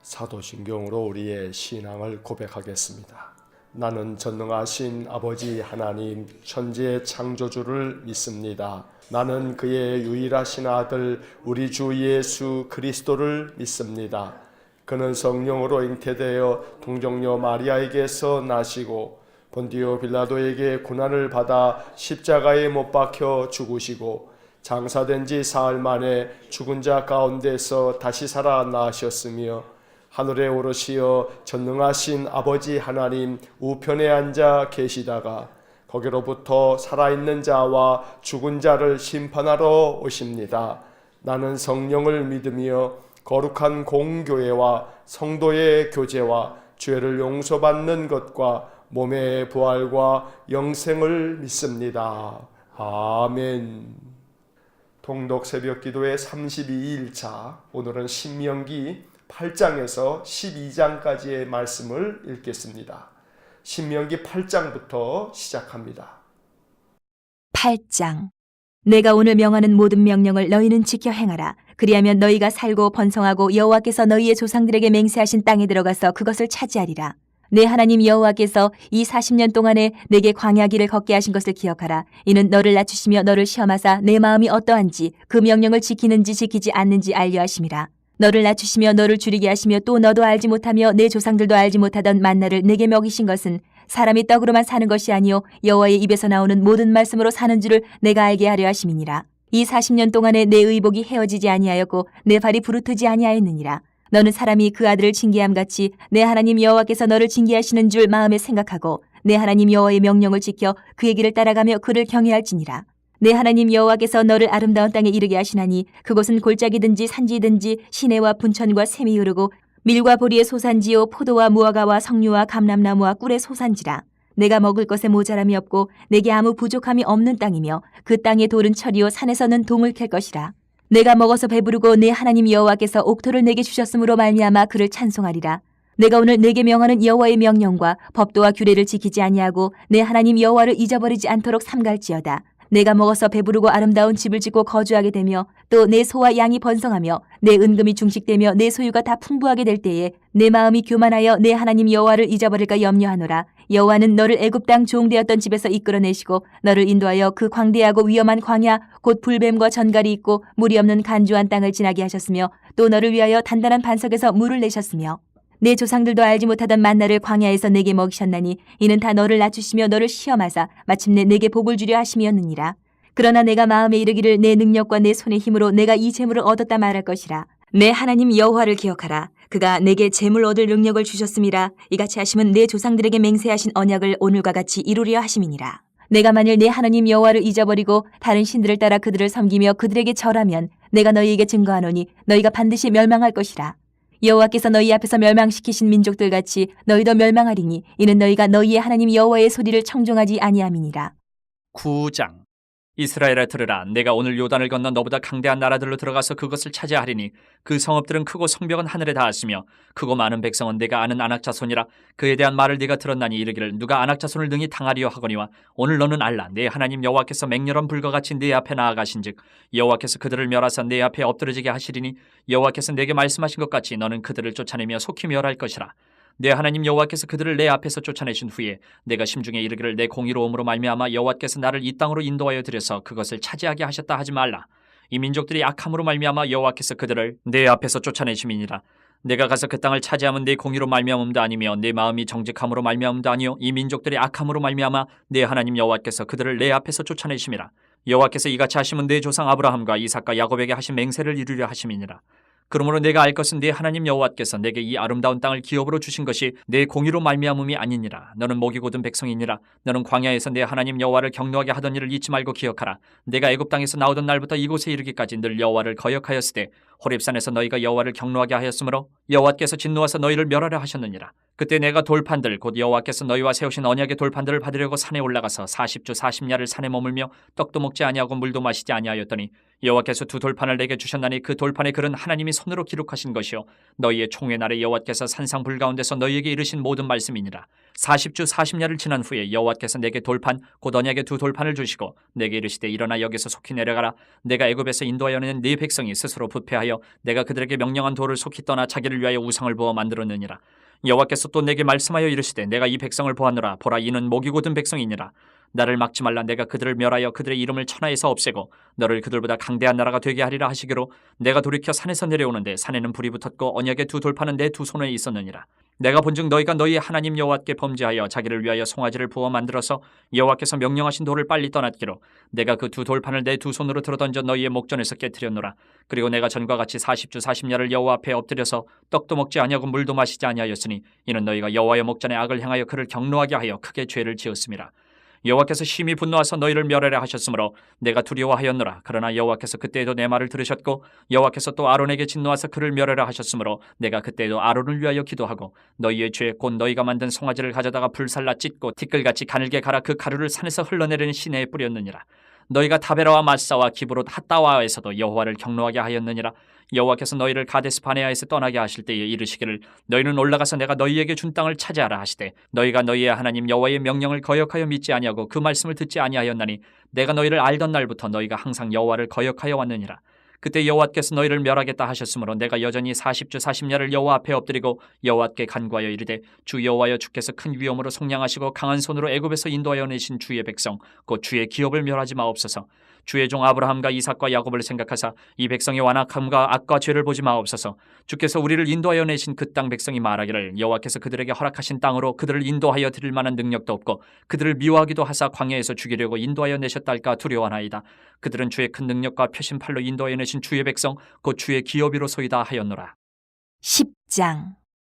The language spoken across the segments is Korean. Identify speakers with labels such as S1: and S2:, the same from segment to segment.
S1: 사도신경으로 우리의 신앙을 고백하겠습니다. 나는 전능하신 아버지 하나님 천지의 창조주를 믿습니다. 나는 그의 유일하신 아들 우리 주 예수 그리스도를 믿습니다. 그는 성령으로 잉태되어 동정녀 마리아에게서 나시고 본디오 빌라도에게 고난을 받아 십자가에 못 박혀 죽으시고 장사된 지 사흘 만에 죽은 자 가운데서 다시 살아나셨으며 하늘에 오르시어 전능하신 아버지 하나님 우편에 앉아 계시다가 거기로부터 살아있는 자와 죽은 자를 심판하러 오십니다. 나는 성령을 믿으며 거룩한 공교회와 성도의 교제와 죄를 용서받는 것과 몸의 부활과 영생을 믿습니다. 아멘. 통독 새벽기도의 32일차, 오늘은 신명기 8장에서 12장까지의 말씀을 읽겠습니다. 신명기 8장부터 시작합니다.
S2: 8장. 내가 오늘 명하는 모든 명령을 너희는 지켜 행하라. 그리하면 너희가 살고 번성하고 여호와께서 너희의 조상들에게 맹세하신 땅에 들어가서 그것을 차지하리라. 내 하나님 여호와께서 이 40년 동안에 내게 광야 길을 걷게 하신 것을 기억하라. 이는 너를 낮추시며 너를 시험하사 내 마음이 어떠한지 그 명령을 지키는지 지키지 않는지 알려 하심이라. 너를 낮추시며 너를 줄이게 하시며 또 너도 알지 못하며 내 조상들도 알지 못하던 만나를 내게 먹이신 것은 사람이 떡으로만 사는 것이 아니요 여호와의 입에서 나오는 모든 말씀으로 사는 줄을 내가 알게 하려 하심이니라. 이 40년 동안에 내 의복이 헤어지지 아니하였고 내 발이 부르트지 아니하였느니라. 너는 사람이 그 아들을 징계함같이 내 하나님 여호와께서 너를 징계하시는 줄 마음에 생각하고 내 하나님 여호와의 명령을 지켜 그의 길을 따라가며 그를 경외할지니라. 내 하나님 여호와께서 너를 아름다운 땅에 이르게 하시나니 그곳은 골짜기든지 산지든지 시내와 분천과 샘이 흐르고 밀과 보리의 소산지요 포도와 무화과와 석류와 감람나무와 꿀의 소산지라. 내가 먹을 것에 모자람이 없고 내게 아무 부족함이 없는 땅이며 그 땅의 돌은 철이요 산에서는 동을 캘 것이라. 내가 먹어서 배부르고 내 하나님 여호와께서 옥토를 내게 주셨으므로 말미암아 그를 찬송하리라. 내가 오늘 내게 명하는 여호와의 명령과 법도와 규례를 지키지 아니하고 내 하나님 여호와를 잊어버리지 않도록 삼갈지어다. 내가 먹어서 배부르고 아름다운 집을 짓고 거주하게 되며 또 내 소와 양이 번성하며 내 은금이 중식되며 내 소유가 다 풍부하게 될 때에 내 마음이 교만하여 내 하나님 여호와를 잊어버릴까 염려하노라. 여호와는 너를 애굽 땅 종되었던 집에서 이끌어내시고 너를 인도하여 그 광대하고 위험한 광야 곧 불뱀과 전갈이 있고 물이 없는 간주한 땅을 지나게 하셨으며 또 너를 위하여 단단한 반석에서 물을 내셨으며 내 조상들도 알지 못하던 만나를 광야에서 내게 먹이셨나니 이는 다 너를 낮추시며 너를 시험하사 마침내 내게 복을 주려 하심이었느니라. 그러나 내가 마음에 이르기를 내 능력과 내 손의 힘으로 내가 이 재물을 얻었다 말할 것이라. 내 하나님 여호와를 기억하라. 그가 내게 재물 얻을 능력을 주셨음이라. 이같이 하심은 내 조상들에게 맹세하신 언약을 오늘과 같이 이루려 하심이니라. 내가 만일 내 하나님 여호와를 잊어버리고 다른 신들을 따라 그들을 섬기며 그들에게 절하면 내가 너희에게 증거하노니 너희가 반드시 멸망할 것이라. 여호와께서 너희 앞에서 멸망시키신 민족들 같이 너희도 멸망하리니 이는 너희가 너희의 하나님 여호와의 소리를 청종하지 아니함이니라.
S3: 9장. 이스라엘아 들으라. 내가 오늘 요단을 건너 너보다 강대한 나라들로 들어가서 그것을 차지하리니 그 성읍들은 크고 성벽은 하늘에 닿았으며 크고 많은 백성은 내가 아는 안악자손이라. 그에 대한 말을 네가 들었나니 이르기를 누가 안악자손을 능히 당하리요 하거니와 오늘 너는 알라. 내 하나님 여호와께서 맹렬한 불과 같이 네 앞에 나아가신즉 여호와께서 그들을 멸하사 내 앞에 엎드러지게 하시리니 여호와께서 내게 말씀하신 것 같이 너는 그들을 쫓아내며 속히 멸할 것이라. 내 하나님 여호와께서 그들을 내 앞에서 쫓아내신 후에 내가 심중에 이르기를 내 공의로움으로 말미암아 여호와께서 나를 이 땅으로 인도하여 들여서 그것을 차지하게 하셨다 하지 말라. 이 민족들이 악함으로 말미암아 여호와께서 그들을 내 앞에서 쫓아내심이니라. 내가 가서 그 땅을 차지하면 내 공의로 말미암음도 아니며 내 마음이 정직함으로 말미암음도 아니요 이 민족들이 악함으로 말미암아 내 하나님 여호와께서 그들을 내 앞에서 쫓아내심이라. 여호와께서 이같이 하시면 내 조상 아브라함과 이삭과 야곱에게 하신 맹세를 이루려 하심이니라. 그러므로 내가 알 것은 네 하나님 여호와께서 내게 이 아름다운 땅을 기업으로 주신 것이 내 공의로 말미암음이 아니니라. 너는 목이 곧은 백성이니라. 너는 광야에서 내 하나님 여호와를 경노하게 하던 일을 잊지 말고 기억하라. 내가 애굽 땅에서 나오던 날부터 이곳에 이르기까지 늘 여호와를 거역하였으되 호렙산에서 너희가 여호와를 경노하게 하였으므로 여호와께서 진노하사 너희를 멸하려 하셨느니라. 그때 내가 돌판들 곧 여호와께서 너희와 세우신 언약의 돌판들을 받으려고 산에 올라가서 40주 40야를 산에 머물며 떡도 먹지 아니하고 물도 마시지 아니하였더니 여호와께서 두 돌판을 내게 주셨나니 그 돌판의 글은 하나님이 손으로 기록하신 것이요 너희의 총회 날에 여호와께서 산상 불 가운데서 너희에게 이르신 모든 말씀이니라. 40주 40야를 지난 후에 여호와께서 내게 돌판 곧 언약의 두 돌판을 주시고 내게 이르시되 일어나 여기서 속히 내려가라. 내가 애굽에서 인도하여 낸 네 백성이 스스로 부패하여 내가 그들에게 명령한 돌을 속히 떠나 자기를 위하여 우상을 부어 만들었느니라. 여호와께서 또 내게 말씀하여 이르시되 내가 이 백성을 보았노라. 보라, 이는 목이 곧은 백성이니라. 나를 막지 말라. 내가 그들을 멸하여 그들의 이름을 천하에서 없애고 너를 그들보다 강대한 나라가 되게 하리라 하시기로 내가 돌이켜 산에서 내려오는데 산에는 불이 붙었고 언약의 두 돌판은 내 두 손에 있었느니라. 내가 본즉 너희가 너희 하나님 여호와께 범죄하여 자기를 위하여 송아지를 부어 만들어서 여호와께서 명령하신 돌을 빨리 떠났기로 내가 그 두 돌판을 내 두 손으로 들어던져 너희의 목전에서 깨뜨렸노라. 그리고 내가 전과 같이 40주 40야를 여호와 앞에 엎드려서 떡도 먹지 아니하고 물도 마시지 아니하였으니 이는 너희가 여호와의 목전에 악을 행하여 그를 경노하게 하여 크게 죄를 지었음이라. 여호와께서 심히 분노하사 너희를 멸하려 하셨으므로 내가 두려워하였노라. 그러나 여호와께서 그때에도 내 말을 들으셨고 여호와께서 또 아론에게 진노하사 그를 멸하려 하셨으므로 내가 그때에도 아론을 위하여 기도하고 너희의 죄 곧 너희가 만든 송아지를 가져다가 불살라 찢고 티끌같이 가늘게 갈아 그 가루를 산에서 흘러내리는 시내에 뿌렸느니라. 너희가 다베라와 마사와 기브롯 핫다와에서도 여호와를 경노하게 하였느니라. 여호와께서 너희를 가데스 바네아에서 떠나게 하실 때에 이르시기를 너희는 올라가서 내가 너희에게 준 땅을 차지하라 하시되 너희가 너희의 하나님 여호와의 명령을 거역하여 믿지 아니하고 그 말씀을 듣지 아니하였나니 내가 너희를 알던 날부터 너희가 항상 여호와를 거역하여 왔느니라. 그때 여호와께서 너희를 멸하겠다 하셨으므로 내가 여전히 40주 40야를 여호와 앞에 엎드리고 여호와께 간구하여 이르되 주 여호와여, 주께서 큰 위엄으로 속량하시고 강한 손으로 애굽에서 인도하여 내신 주의 백성 곧 주의 기업을 멸하지 마옵소서. 주의 종 아브라함과 이삭과 야곱을 생각하사 이 백성의 완악함과 악과 죄를 보지 마옵소서. 주께서 우리를 인도하여 내신 그 땅 백성이 말하기를 여호와께서 그들에게 허락하신 땅으로 그들을 인도하여 드릴 만한 능력도 없고 그들을 미워하기도 하사 광야에서 죽이려고 인도하여 내셨달까 두려워하나이다. 그들은 주의 큰 능력과 펴신 팔로 인도하여 내신 주의 백성 곧 주의 기업이로소이다 하였노라.
S2: 10장.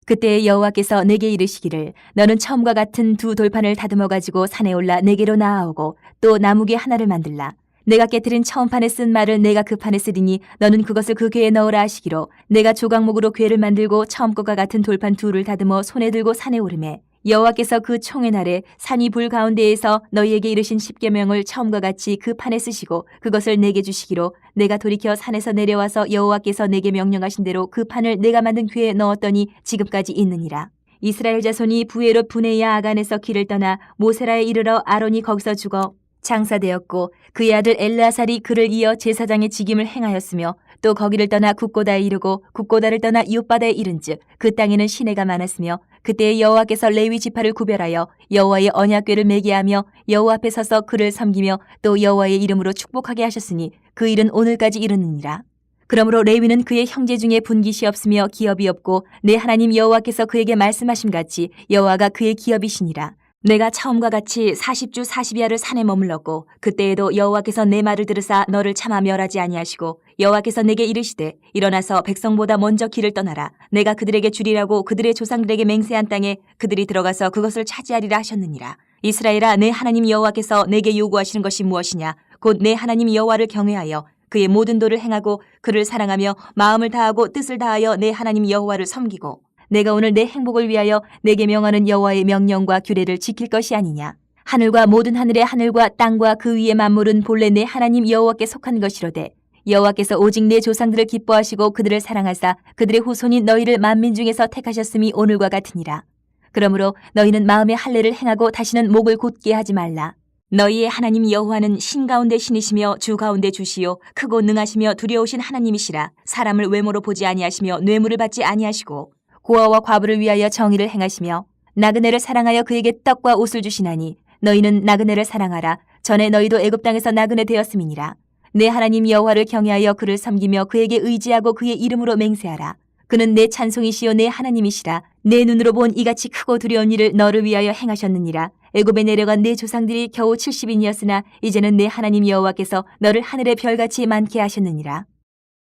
S2: 그때 여호와께서 내게 이르시기를 너는 처음과 같은 두 돌판을 다듬어 가지고 산에 올라 내게로 나아오고 또 나무개 하나를 만들라. 내가 깨뜨린 처음 판에 쓴 말을 내가 그 판에 쓰리니 너는 그것을 그 궤에 넣으라 하시기로 내가 조각목으로 궤를 만들고 처음 것과 같은 돌판 둘을 다듬어 손에 들고 산에 오르매 여호와께서 그 총의 날에 산이 불 가운데에서 너희에게 이르신 십계명을 처음과 같이 그 판에 쓰시고 그것을 내게 주시기로 내가 돌이켜 산에서 내려와서 여호와께서 내게 명령하신 대로 그 판을 내가 만든 궤에 넣었더니 지금까지 있느니라. 이스라엘 자손이 부에롯 분의 야아간에서 길을 떠나 모세라에 이르러 아론이 거기서 죽어 장사되었고 그의 아들 엘르아살이 그를 이어 제사장의 직임을 행하였으며 또 거기를 떠나 국고다에 이르고 국고다를 떠나 이웃바다에 이른즉 그 땅에는 시내가 많았으며 그때 여호와께서 레위 지파를 구별하여 여호와의 언약궤를 매게 하며 여호와 앞에 서서 그를 섬기며 또 여호와의 이름으로 축복하게 하셨으니 그 일은 오늘까지 이르느니라. 그러므로 레위는 그의 형제 중에 분깃이 없으며 기업이 없고 내 하나님 여호와께서 그에게 말씀하심 같이 여호와가 그의 기업이시니라. 내가 처음과 같이 40주 40야를 산에 머물렀고 그때에도 여호와께서 내 말을 들으사 너를 차마 멸하지 아니하시고 여호와께서 내게 이르시되 일어나서 백성보다 먼저 길을 떠나라. 내가 그들에게 주리라고 그들의 조상들에게 맹세한 땅에 그들이 들어가서 그것을 차지하리라 하셨느니라. 이스라엘아, 내 하나님 여호와께서 내게 요구하시는 것이 무엇이냐? 곧 내 하나님 여호와를 경외하여 그의 모든 도를 행하고 그를 사랑하며 마음을 다하고 뜻을 다하여 내 하나님 여호와를 섬기고 내가 오늘 내 행복을 위하여 내게 명하는 여호와의 명령과 규례를 지킬 것이 아니냐. 하늘과 모든 하늘의 하늘과 땅과 그 위의 만물은 본래 내 하나님 여호와께 속한 것이로되 여호와께서 오직 내 조상들을 기뻐하시고 그들을 사랑하사 그들의 후손인 너희를 만민 중에서 택하셨음이 오늘과 같으니라. 그러므로 너희는 마음의 할례를 행하고 다시는 목을 곧게 하지 말라. 너희의 하나님 여호와는 신 가운데 신이시며 주 가운데 주시요 크고 능하시며 두려우신 하나님이시라. 사람을 외모로 보지 아니하시며 뇌물을 받지 아니하시고 고아와 과부를 위하여 정의를 행하시며 나그네를 사랑하여 그에게 떡과 옷을 주시나니 너희는 나그네를 사랑하라. 전에 너희도 애굽 땅에서 나그네 되었음이니라. 내 하나님 여호와를 경외하여 그를 섬기며 그에게 의지하고 그의 이름으로 맹세하라. 그는 내 찬송이시요 내 하나님이시라. 내 눈으로 본 이같이 크고 두려운 일을 너를 위하여 행하셨느니라. 애굽에 내려간 내 조상들이 겨우 70인이었으나 이제는 내 하나님 여호와께서 너를 하늘의 별같이 많게 하셨느니라.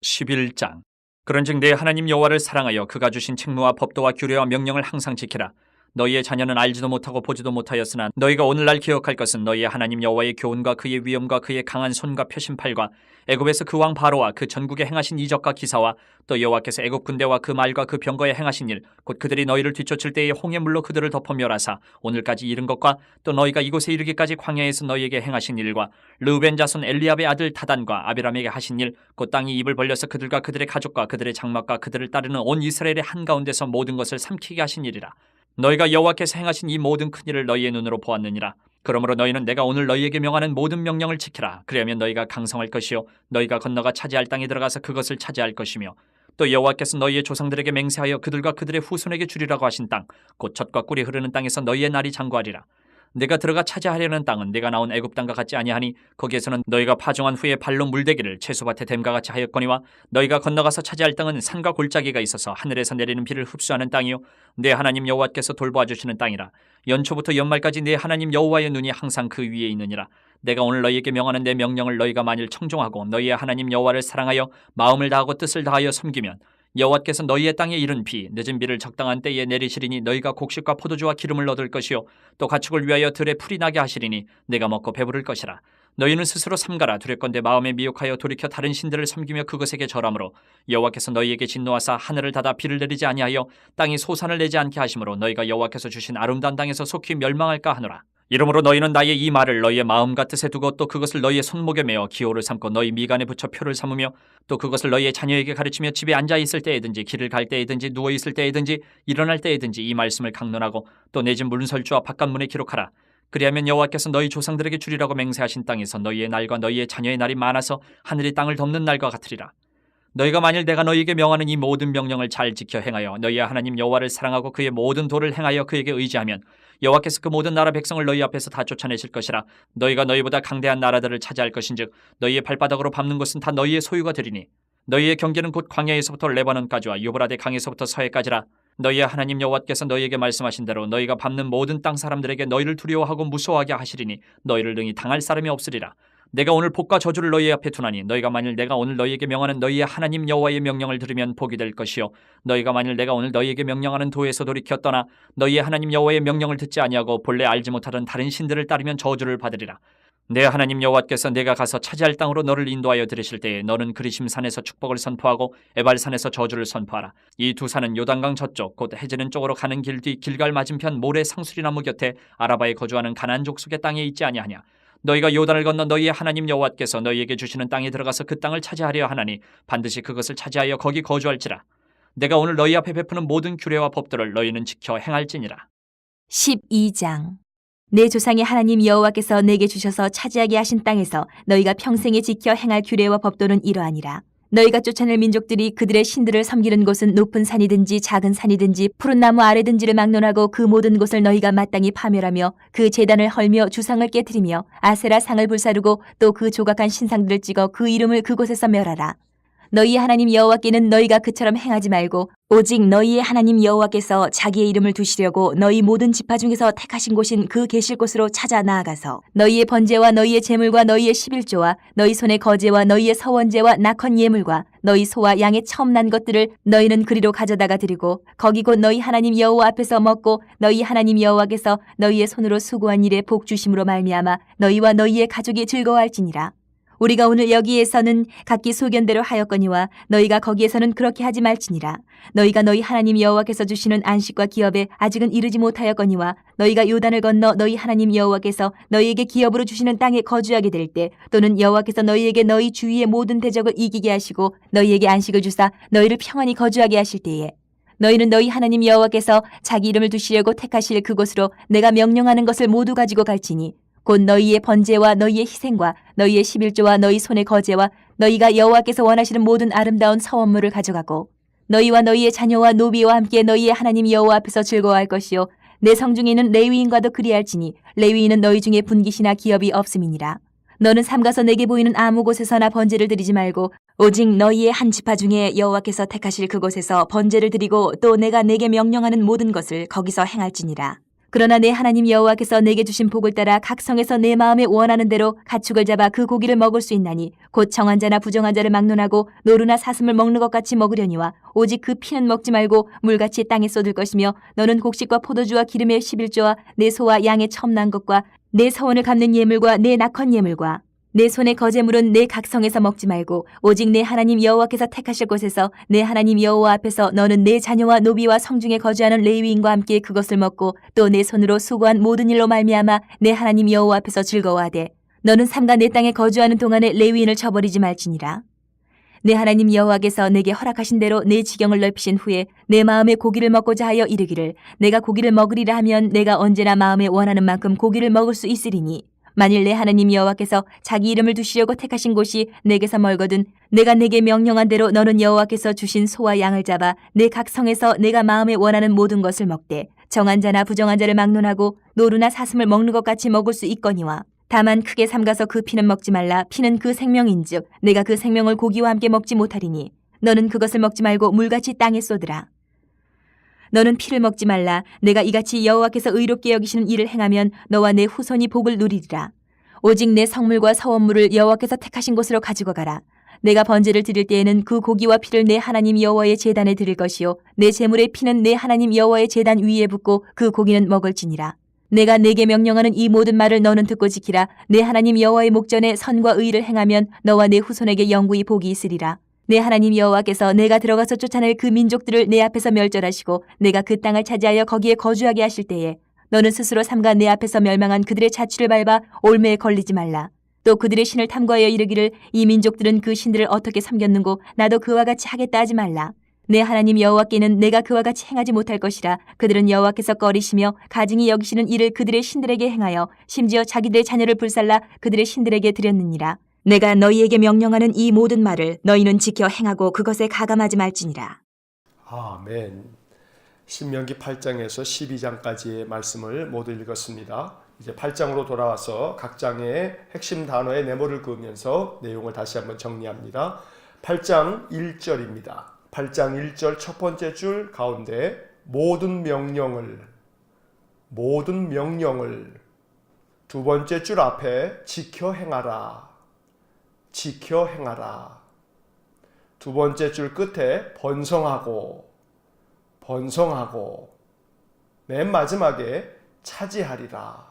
S3: 11장. 그런즉 내 하나님 여호와를 사랑하여 그가 주신 책무와 법도와 규례와 명령을 항상 지키라. 너희의 자녀는 알지도 못하고 보지도 못하였으나 너희가 오늘날 기억할 것은 너희의 하나님 여호와의 교훈과 그의 위엄과 그의 강한 손과 펴신 팔과 애굽에서 그 왕 바로와 그 전국에 행하신 이적과 기사와 또 여호와께서 애굽 군대와 그 말과 그 병거에 행하신 일 곧 그들이 너희를 뒤쫓을 때에 홍해 물로 그들을 덮어 멸하사 오늘까지 이른 것과 또 너희가 이곳에 이르기까지 광야에서 너희에게 행하신 일과 르우벤 자손 엘리압의 아들 다단과 아비람에게 하신 일 곧 땅이 입을 벌려서 그들과 그들의 가족과 그들의 장막과 그들을 따르는 온 이스라엘의 한가운데서 모든 것을 삼키게 하신 일이라. 너희가 여호와께서 행하신 이 모든 큰 일을 너희의 눈으로 보았느니라. 그러므로 너희는 내가 오늘 너희에게 명하는 모든 명령을 지키라. 그리하면 너희가 강성할 것이요 너희가 건너가 차지할 땅에 들어가서 그것을 차지할 것이며 또 여호와께서 너희의 조상들에게 맹세하여 그들과 그들의 후손에게 주리라고 하신 땅 곧 젖과 꿀이 흐르는 땅에서 너희의 날이 장구하리라. 내가 들어가 차지하려는 땅은 내가 나온 애굽 땅과 같지 아니하니 거기에서는 너희가 파종한 후에 발로 물대기를 채소밭에 댐과 같이 하였거니와 너희가 건너가서 차지할 땅은 산과 골짜기가 있어서 하늘에서 내리는 비를 흡수하는 땅이요 내 하나님 여호와께서 돌보아 주시는 땅이라. 연초부터 연말까지 내 하나님 여호와의 눈이 항상 그 위에 있느니라. 내가 오늘 너희에게 명하는 내 명령을 너희가 만일 청종하고 너희의 하나님 여호와를 사랑하여 마음을 다하고 뜻을 다하여 섬기면 여호와께서 너희의 땅에 이른 비 늦은 비를 적당한 때에 내리시리니 너희가 곡식과 포도주와 기름을 얻을 것이요 또 가축을 위하여 들에 풀이 나게 하시리니 내가 먹고 배부를 것이라. 너희는 스스로 삼가라. 두렵건대 마음에 미혹하여 돌이켜 다른 신들을 섬기며 그것에게 절함으로 여호와께서 너희에게 진노하사 하늘을 닫아 비를 내리지 아니하여 땅이 소산을 내지 않게 하심으로 너희가 여호와께서 주신 아름다운 땅에서 속히 멸망할까 하노라. 이러므로 너희는 나의 이 말을 너희의 마음과 뜻에 두고 또 그것을 너희의 손목에 메어 기호를 삼고 너희 미간에 붙여 표를 삼으며 또 그것을 너희의 자녀에게 가르치며 집에 앉아 있을 때에든지 길을 갈 때에든지 누워 있을 때에든지 일어날 때에든지 이 말씀을 강론하고 또 내 집 문설주와 바깥 문에 기록하라. 그리하면 여호와께서 너희 조상들에게 주리라고 맹세하신 땅에서 너희의 날과 너희의 자녀의 날이 많아서 하늘이 땅을 덮는 날과 같으리라. 너희가 만일 내가 너희에게 명하는 이 모든 명령을 잘 지켜 행하여 너희의 하나님 여호와를 사랑하고 그의 모든 도를 행하여 그에게 의지하면 여호와께서 그 모든 나라 백성을 너희 앞에서 다 쫓아내실 것이라. 너희가 너희보다 강대한 나라들을 차지할 것인즉 너희의 발바닥으로 밟는 곳은 다 너희의 소유가 되리니 너희의 경계는 곧 광야에서부터 레바논까지와 유브라데 강에서부터 서해까지라. 너희의 하나님 여호와께서 너희에게 말씀하신 대로 너희가 밟는 모든 땅 사람들에게 너희를 두려워하고 무서워하게 하시리니 너희를 능히 당할 사람이 없으리라. 내가 오늘 복과 저주를 너희 앞에 두나니 너희가 만일 내가 오늘 너희에게 명하는 너희의 하나님 여호와의 명령을 들으면 복이 될 것이요 너희가 만일 내가 오늘 너희에게 명령하는 도에서 돌이켜 떠나 너희의 하나님 여호와의 명령을 듣지 아니하고 본래 알지 못하던 다른 신들을 따르면 저주를 받으리라. 내 하나님 여호와께서 내가 가서 차지할 땅으로 너를 인도하여 들으실 때에 너는 그리심산에서 축복을 선포하고 에발산에서 저주를 선포하라. 이 두 산은 요단강 저쪽 곧 해지는 쪽으로 가는 길 뒤 길갈 맞은편 모래 상수리나무 곁에 아라바에 거주하는 가나안 족속의 땅에 있지 아니하냐. 너희가 요단을 건너 너희의 하나님 여호와께서 너희에게 주시는 땅에 들어가서 그 땅을 차지하려 하나니 반드시 그것을 차지하여 거기 거주할지라. 내가 오늘 너희 앞에 베푸는 모든 규례와 법들을 너희는 지켜 행할지니라.
S2: 12장. 내 조상의 하나님 여호와께서 내게 주셔서 차지하게 하신 땅에서 너희가 평생에 지켜 행할 규례와 법도는 이러하니라. 너희가 쫓아낼 민족들이 그들의 신들을 섬기는 곳은 높은 산이든지 작은 산이든지 푸른 나무 아래든지를 막론하고 그 모든 곳을 너희가 마땅히 파멸하며 그 제단을 헐며 주상을 깨뜨리며 아세라 상을 불사르고 또 그 조각한 신상들을 찍어 그 이름을 그곳에서 멸하라. 너희 하나님 여호와께는 너희가 그처럼 행하지 말고 오직 너희의 하나님 여호와께서 자기의 이름을 두시려고 너희 모든 지파 중에서 택하신 곳인 그 계실 곳으로 찾아 나아가서 너희의 번제와 너희의 제물과 너희의 11조와 너희 손의 거제와 너희의 서원제와 낙헌 예물과 너희 소와 양의 처음 난 것들을 너희는 그리로 가져다가 드리고 거기 곧 너희 하나님 여호와 앞에서 먹고 너희 하나님 여호와께서 너희의 손으로 수고한 일에 복 주심으로 말미암아 너희와 너희의 가족이 즐거워할지니라. 우리가 오늘 여기에서는 각기 소견대로 하였거니와 너희가 거기에서는 그렇게 하지 말지니라. 너희가 너희 하나님 여호와께서 주시는 안식과 기업에 아직은 이르지 못하였거니와 너희가 요단을 건너 너희 하나님 여호와께서 너희에게 기업으로 주시는 땅에 거주하게 될 때 또는 여호와께서 너희에게 너희 주위의 모든 대적을 이기게 하시고 너희에게 안식을 주사 너희를 평안히 거주하게 하실 때에 너희는 너희 하나님 여호와께서 자기 이름을 두시려고 택하실 그곳으로 내가 명령하는 것을 모두 가지고 갈지니 곧 너희의 번제와 너희의 희생과 너희의 11조와 너희 손의 거제와 너희가 여호와께서 원하시는 모든 아름다운 서원물을 가져가고 너희와 너희의 자녀와 노비와 함께 너희의 하나님 여호와 앞에서 즐거워할 것이요 내 성중에 있는 레위인과도 그리할지니 레위인은 너희 중에 분깃이나 기업이 없음이니라. 너는 삼가서 내게 보이는 아무 곳에서나 번제를 드리지 말고 오직 너희의 한 지파 중에 여호와께서 택하실 그곳에서 번제를 드리고 또 내가 내게 명령하는 모든 것을 거기서 행할지니라. 그러나 내 하나님 여호와께서 내게 주신 복을 따라 각 성에서 내 마음에 원하는 대로 가축을 잡아 그 고기를 먹을 수 있나니 곧 정한 자나 부정한 자를 막론하고 노루나 사슴을 먹는 것 같이 먹으려니와 오직 그 피는 먹지 말고 물같이 땅에 쏟을 것이며 너는 곡식과 포도주와 기름의 11조와 내 소와 양의 처음 난 것과 내 서원을 갚는 예물과 내 낙헌 예물과 내 손의 거제물은 내 각성에서 먹지 말고 오직 내 하나님 여호와께서 택하실 곳에서 내 하나님 여호와 앞에서 너는 내 자녀와 노비와 성중에 거주하는 레위인과 함께 그것을 먹고 또 내 손으로 수고한 모든 일로 말미암아 내 하나님 여호와 앞에서 즐거워하되 너는 삼가 내 땅에 거주하는 동안에 레위인을 쳐버리지 말지니라. 내 하나님 여호와께서 내게 허락하신 대로 내 지경을 넓히신 후에 내 마음에 고기를 먹고자 하여 이르기를 내가 고기를 먹으리라 하면 내가 언제나 마음에 원하는 만큼 고기를 먹을 수 있으리니 만일 내 하나님 여호와께서 자기 이름을 두시려고 택하신 곳이 내게서 멀거든 내가 내게 명령한 대로 너는 여호와께서 주신 소와 양을 잡아 내 각 성에서 내가 마음에 원하는 모든 것을 먹되 정한 자나 부정한 자를 막론하고 노루나 사슴을 먹는 것 같이 먹을 수 있거니와 다만 크게 삼가서 그 피는 먹지 말라. 피는 그 생명인즉 내가 그 생명을 고기와 함께 먹지 못하리니 너는 그것을 먹지 말고 물같이 땅에 쏟으라. 너는 피를 먹지 말라. 내가 이같이 여호와께서 의롭게 여기시는 일을 행하면 너와 내 후손이 복을 누리리라. 오직 내 성물과 서원물을 여호와께서 택하신 곳으로 가지고 가라. 내가 번제를 드릴 때에는 그 고기와 피를 내 하나님 여호와의 제단에 드릴 것이요 내 제물의 피는 내 하나님 여호와의 제단 위에 붓고 그 고기는 먹을지니라. 내가 내게 명령하는 이 모든 말을 너는 듣고 지키라. 내 하나님 여호와의 목전에 선과 의를 행하면 너와 내 후손에게 영구히 복이 있으리라. 내 하나님 여호와께서 내가 들어가서 쫓아낼 그 민족들을 내 앞에서 멸절하시고 내가 그 땅을 차지하여 거기에 거주하게 하실 때에 너는 스스로 삼가 내 앞에서 멸망한 그들의 자취를 밟아 올매에 걸리지 말라. 또 그들의 신을 탐구하여 이르기를 이 민족들은 그 신들을 어떻게 섬겼는고 나도 그와 같이 하겠다 하지 말라. 내 하나님 여호와께는 내가 그와 같이 행하지 못할 것이라. 그들은 여호와께서 꺼리시며 가증히 여기시는 일을 그들의 신들에게 행하여 심지어 자기들의 자녀를 불살라 그들의 신들에게 드렸느니라. 내가 너희에게 명령하는 이 모든 말을 너희는 지켜 행하고 그것에 가감하지 말지니라.
S1: 아멘. 신명기 8장에서 12장까지의 말씀을 모두 읽었습니다. 이제 8장으로 돌아와서 각 장의 핵심 단어의 네모를 그으면서 내용을 다시 한번 정리합니다. 8장 1절입니다. 8장 1절 첫 번째 줄 가운데 모든 명령을 두 번째 줄 앞에 지켜 행하라 두 번째 줄 끝에 번성하고 맨 마지막에 차지하리라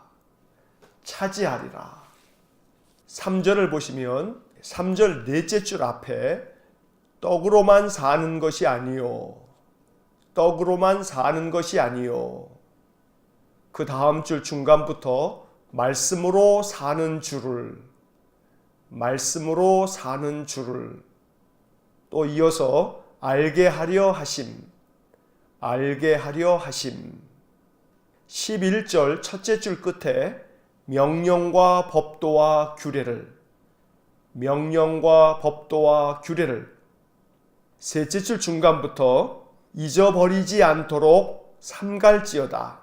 S1: 3절을 보시면 3절 넷째 줄 앞에 떡으로만 사는 것이 아니요. 그 다음 줄 중간부터 말씀으로 사는 줄을 또 이어서 알게 하려 하심 11절 첫째 줄 끝에 명령과 법도와 규례를 셋째 줄 중간부터 잊어버리지 않도록 삼갈지어다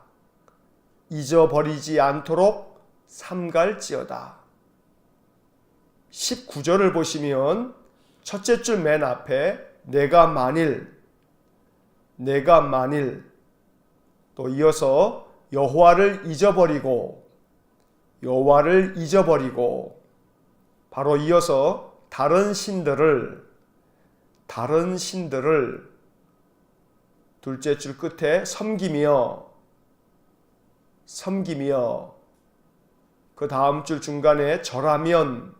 S1: 19절을 보시면 첫째 줄 맨 앞에 내가 만일 또 이어서 여호와를 잊어버리고 바로 이어서 다른 신들을 둘째 줄 끝에 섬기며 그 다음 줄 중간에 절하면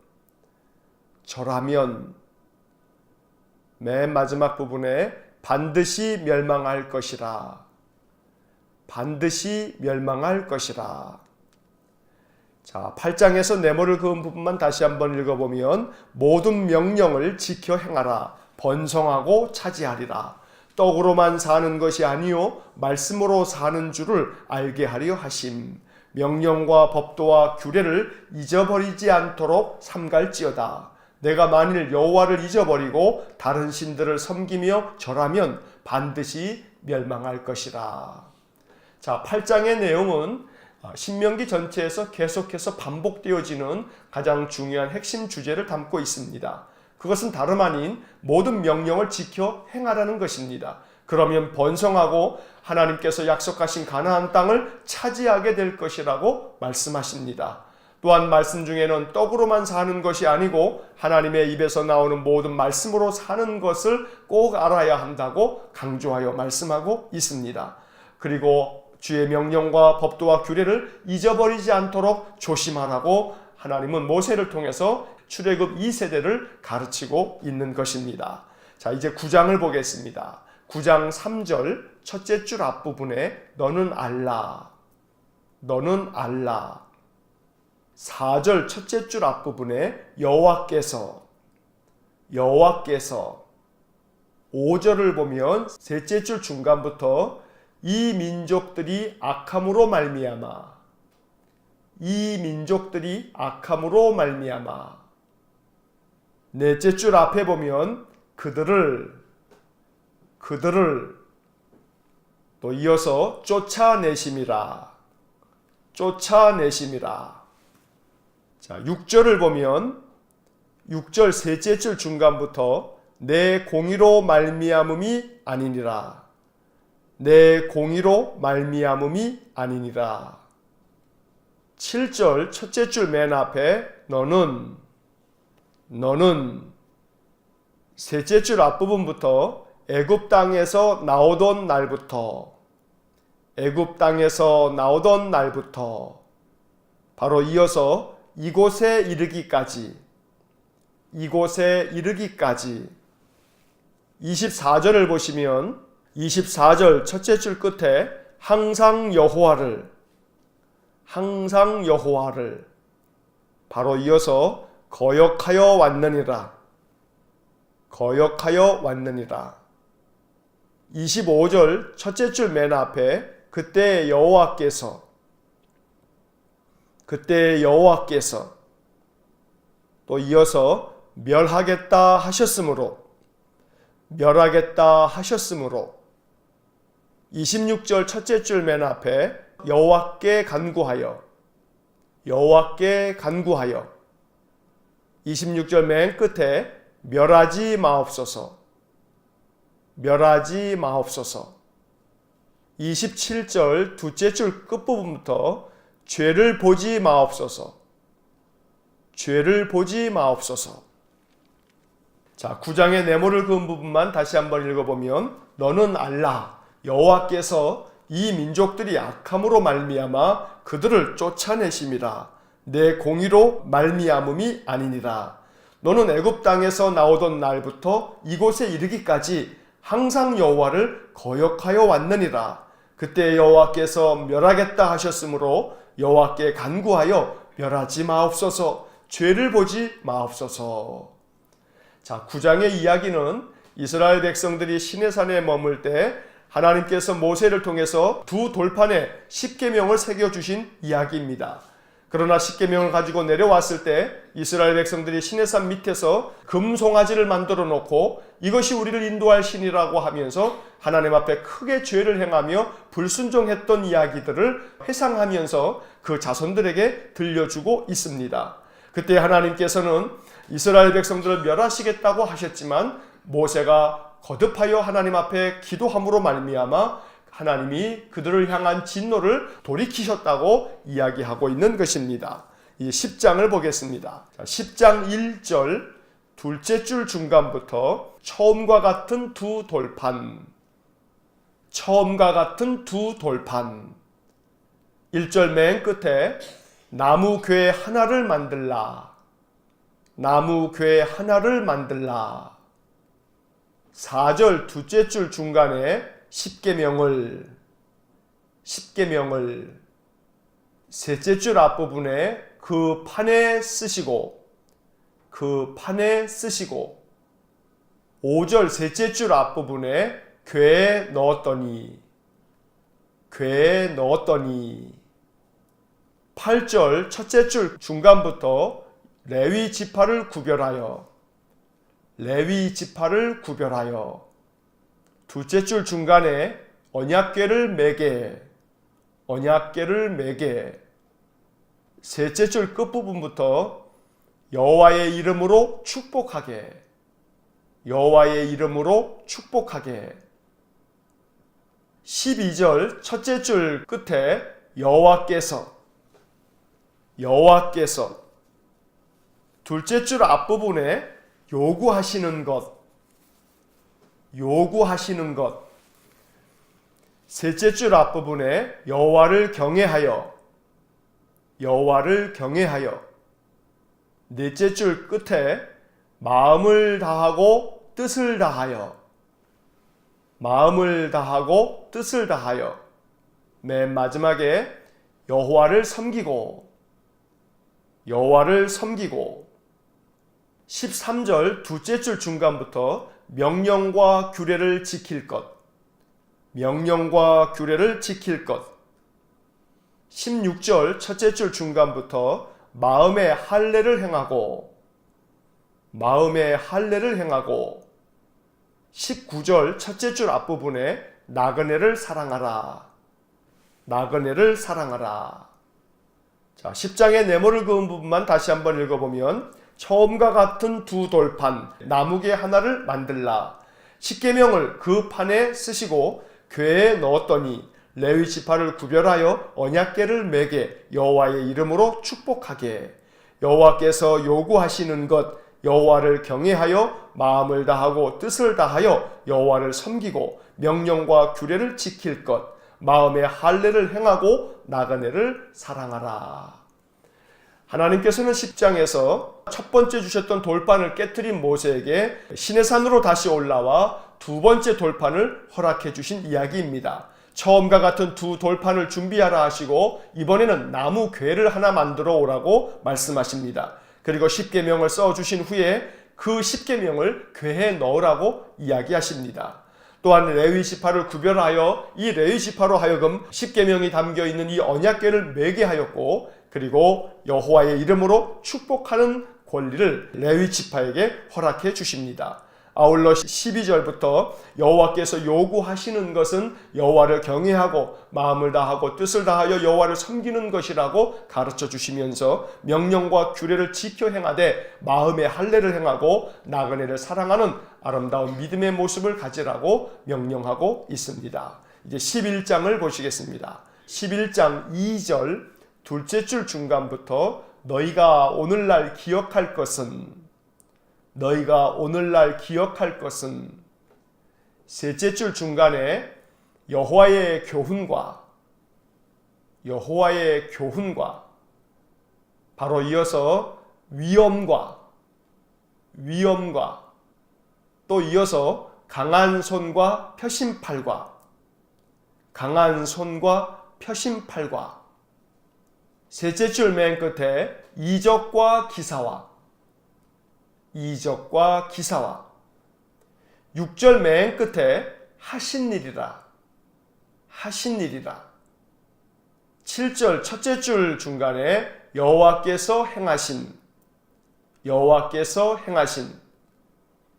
S1: 맨 마지막 부분에 반드시 멸망할 것이라 자, 8장에서 네모를 그은 부분만 다시 한번 읽어보면 모든 명령을 지켜 행하라 번성하고 차지하리라 떡으로만 사는 것이 아니요 말씀으로 사는 줄을 알게 하려 하심 명령과 법도와 규례를 잊어버리지 않도록 삼갈지어다 내가 만일 여호와를 잊어버리고 다른 신들을 섬기며 절하면 반드시 멸망할 것이라. 자, 8장의 내용은 신명기 전체에서 계속해서 반복되어지는 가장 중요한 핵심 주제를 담고 있습니다. 그것은 다름 아닌 모든 명령을 지켜 행하라는 것입니다. 그러면 번성하고 하나님께서 약속하신 가나안 땅을 차지하게 될 것이라고 말씀하십니다. 또한 말씀 중에는 떡으로만 사는 것이 아니고 하나님의 입에서 나오는 모든 말씀으로 사는 것을 꼭 알아야 한다고 강조하여 말씀하고 있습니다. 그리고 주의 명령과 법도와 규례를 잊어버리지 않도록 조심하라고 하나님은 모세를 통해서 출애굽 2세대를 가르치고 있는 것입니다. 자, 이제 9장을 보겠습니다. 9장 3절 첫째 줄 앞부분에 너는 알라 4절 첫째 줄 앞부분에 여호와께서 여호와께서 5절을 보면 셋째 줄 중간부터 이 민족들이 악함으로 말미암아 이 민족들이 악함으로 말미암아 넷째 줄 앞에 보면 그들을 또 이어서 쫓아내심이라 자 6절을 보면 6절 셋째 줄 중간부터 내 공의로 말미암음이 아니니라 내 공의로 말미암음이 아니니라 7절 첫째 줄 맨 앞에 너는 셋째 줄 앞부분부터 애굽 땅에서 나오던 날부터 바로 이어서 이곳에 이르기까지 24절을 보시면 24절 첫째 줄 끝에 항상 여호와를 바로 이어서 거역하여 왔느니라 25절 첫째 줄 맨 앞에 그때 여호와께서 또 이어서 멸하겠다 하셨으므로 26절 첫째 줄 맨 앞에 여호와께 간구하여 26절 맨 끝에 멸하지 마옵소서 27절 둘째 줄 끝부분부터 죄를 보지 마옵소서 자 9장의 네모를 그은 부분만 다시 한번 읽어보면 너는 알라 여호와께서 이 민족들이 악함으로 말미암아 그들을 쫓아내심이라 내 공의로 말미암음이 아니니라 너는 애굽 땅에서 나오던 날부터 이곳에 이르기까지 항상 여호와를 거역하여 왔느니라 그때 여호와께서 멸하겠다 하셨으므로 여호와께 간구하여 멸하지 마옵소서 죄를 보지 마옵소서. 자 9장의 이야기는 이스라엘 백성들이 시내산에 머물 때 하나님께서 모세를 통해서 두 돌판에 십계명을 새겨주신 이야기입니다. 그러나 십계명을 가지고 내려왔을 때 이스라엘 백성들이 시내산 밑에서 금송아지를 만들어 놓고 이것이 우리를 인도할 신이라고 하면서 하나님 앞에 크게 죄를 행하며 불순종했던 이야기들을 회상하면서 그 자손들에게 들려주고 있습니다. 그때 하나님께서는 이스라엘 백성들을 멸하시겠다고 하셨지만 모세가 거듭하여 하나님 앞에 기도함으로 말미암아 하나님이 그들을 향한 진노를 돌이키셨다고 이야기하고 있는 것입니다. 이 10장을 보겠습니다. 10장 1절 둘째 줄 중간부터 처음과 같은 두 돌판 1절 맨 끝에 나무 궤 하나를 만들라 4절 둘째 줄 중간에 십계명을 셋째 줄 앞부분에 그 판에 쓰시고 5절 셋째 줄 앞부분에 궤에 넣었더니 8절 첫째 줄 중간부터 레위 지파를 구별하여 둘째 줄 중간에 언약궤를 매게 셋째 줄 끝부분부터 여호와의 이름으로 축복하게 12절 첫째 줄 끝에 여호와께서 둘째 줄 앞부분에 요구하시는 것 셋째 줄 앞부분에 여호와를 경외하여 넷째 줄 끝에 마음을 다하고 뜻을 다하여 맨 마지막에 여호와를 섬기고 13절 둘째 줄 중간부터 명령과 규례를 지킬 것, 명령과 규례를 지킬 것. 16절 첫째 줄 중간부터 마음의 할례를 행하고, 마음의 할례를 행하고. 19절 첫째 줄 앞부분에 나그네를 사랑하라, 나그네를 사랑하라. 자, 10장의 네모를 그은 부분만 다시 한번 읽어보면 처음과 같은 두 돌판 나무개 하나를 만들라. 십계명을 그 판에 쓰시고 궤에 넣었더니 레위 지파를 구별하여 언약궤를 매게 여호와의 이름으로 축복하게. 여호와께서 요구하시는 것, 여호와를 경외하여 마음을 다하고 뜻을 다하여 여호와를 섬기고 명령과 규례를 지킬 것, 마음의 할례를 행하고 나그네를 사랑하라. 하나님께서는 10장에서 첫 번째 주셨던 돌판을 깨트린 모세에게 시내산으로 다시 올라와 두 번째 돌판을 허락해 주신 이야기입니다. 처음과 같은 두 돌판을 준비하라 하시고 이번에는 나무 궤를 하나 만들어 오라고 말씀하십니다. 그리고 십계명을 써주신 후에 그 십계명을 궤에 넣으라고 이야기하십니다. 또한 레위 지파를 구별하여 이 레위 지파로 하여금 십계명이 담겨 있는 이 언약궤를 매게 하였고, 그리고 여호와의 이름으로 축복하는 권리를 레위 지파에게 허락해 주십니다. 아울러 12절부터 여호와께서 요구하시는 것은 여호와를 경외하고 마음을 다하고 뜻을 다하여 여호와를 섬기는 것이라고 가르쳐 주시면서 명령과 규례를 지켜 행하되 마음의 할례를 행하고 나그네를 사랑하는 아름다운 믿음의 모습을 가지라고 명령하고 있습니다. 이제 11장을 보시겠습니다. 11장 2절 둘째 줄 중간부터 너희가 오늘날 기억할 것은, 너희가 오늘날 기억할 것은. 셋째 줄 중간에 여호와의 교훈과, 여호와의 교훈과, 바로 이어서 위엄과, 위엄과, 또 이어서 강한 손과 표심팔과, 강한 손과 표심팔과. 셋째 줄 맨 끝에 이적과 기사와, 이적과 기사와. 6절 맨 끝에 하신 일이라, 하신 일이라. 7절 첫째 줄 중간에 여호와께서 행하신, 여호와께서 행하신.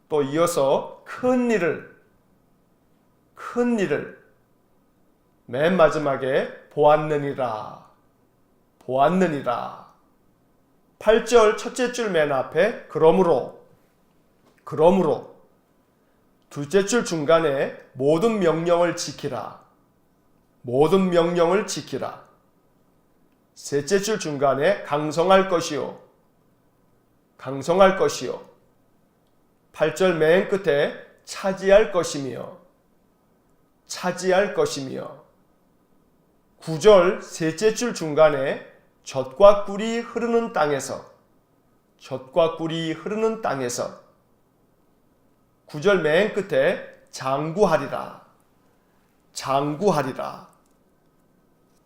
S1: 또 이어서 큰 일을, 큰 일을. 맨 마지막에 보았느니라, 보았느니라. 8절 첫째 줄 맨 앞에 그러므로, 그러므로. 둘째 줄 중간에 모든 명령을 지키라, 모든 명령을 지키라. 셋째 줄 중간에 강성할 것이요, 강성할 것이요. 8절 맨 끝에 차지할 것이며, 차지할 것이며. 9절 셋째 줄 중간에 젖과 꿀이 흐르는 땅에서, 젖과 꿀이 흐르는 땅에서. 9절 맨 끝에 장구하리라, 장구하리라.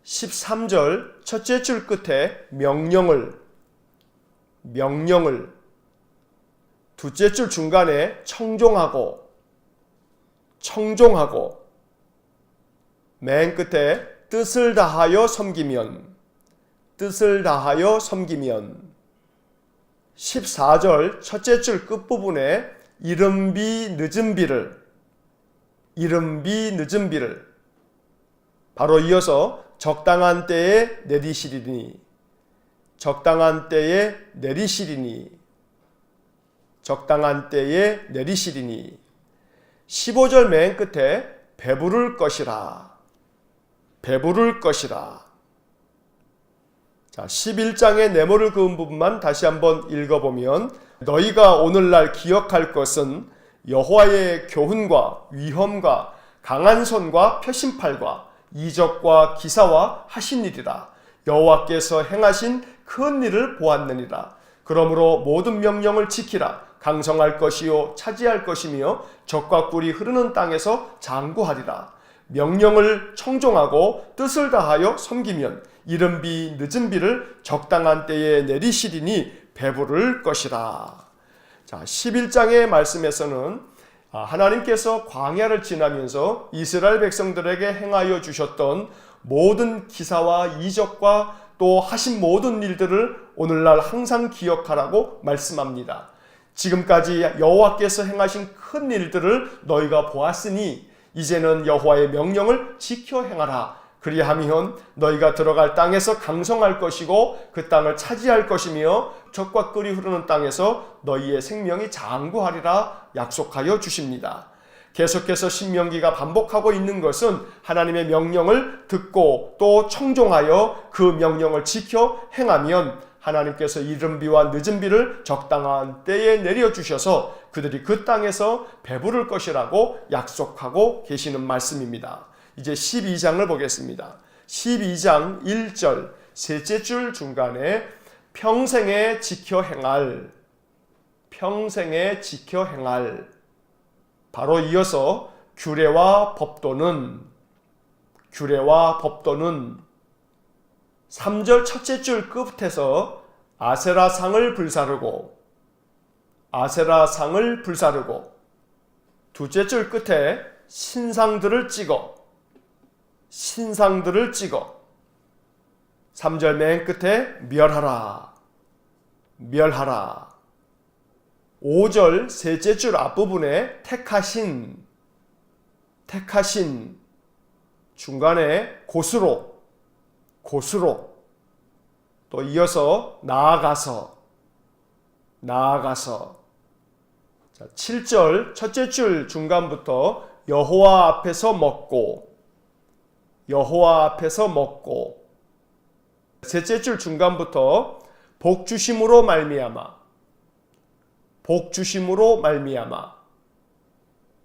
S1: 13절 첫째 줄 끝에 명령을, 명령을. 둘째 줄 중간에 청종하고, 청종하고. 맨 끝에 뜻을 다하여 섬기면, 뜻을 다하여 섬기면. 14절 첫째 줄 끝부분에 이른비 늦은 비를, 이른비 늦은 비를. 바로 이어서 적당한 때에 내리시리니, 적당한 때에 내리시리니, 적당한 때에 내리시리니. 15절 맨 끝에 배부를 것이라, 배부를 것이라. 자, 11장의 네모를 그은 부분만 다시 한번 읽어보면 너희가 오늘날 기억할 것은 여호와의 교훈과 위엄과 강한 손과 표심팔과 이적과 기사와 하신 일이라. 여호와께서 행하신 큰 일을 보았느니라. 그러므로 모든 명령을 지키라. 강성할 것이요 차지할 것이며 젖과 꿀이 흐르는 땅에서 장구하리라. 명령을 청종하고 뜻을 다하여 섬기면 이른 비 늦은 비를 적당한 때에 내리시리니 배부를 것이라. 자, 11장의 말씀에서는 하나님께서 광야를 지나면서 이스라엘 백성들에게 행하여 주셨던 모든 기사와 이적과 또 하신 모든 일들을 오늘날 항상 기억하라고 말씀합니다. 지금까지 여호와께서 행하신 큰 일들을 너희가 보았으니 이제는 여호와의 명령을 지켜 행하라. 그리하면 너희가 들어갈 땅에서 강성할 것이고 그 땅을 차지할 것이며 젖과 꿀이 흐르는 땅에서 너희의 생명이 장구하리라 약속하여 주십니다. 계속해서 신명기가 반복하고 있는 것은 하나님의 명령을 듣고 또 청종하여 그 명령을 지켜 행하면 하나님께서 이른 비와 늦은 비를 적당한 때에 내려주셔서 그들이 그 땅에서 배부를 것이라고 약속하고 계시는 말씀입니다. 이제 12장을 보겠습니다. 12장 1절 셋째 줄 중간에 평생에 지켜 행할 바로 이어서 규례와 법도는 3절 첫째 줄 끝에서 아세라상을 불사르고 둘째 줄 끝에 신상들을 찍어 3절 맨 끝에 멸하라 5절 셋째 줄 앞부분에 택하신 중간에 곳으로 또 이어서 나아가서 자, 7절 첫째 줄 중간부터 여호와 앞에서 먹고 셋째 줄 중간부터 복 주심으로 말미암아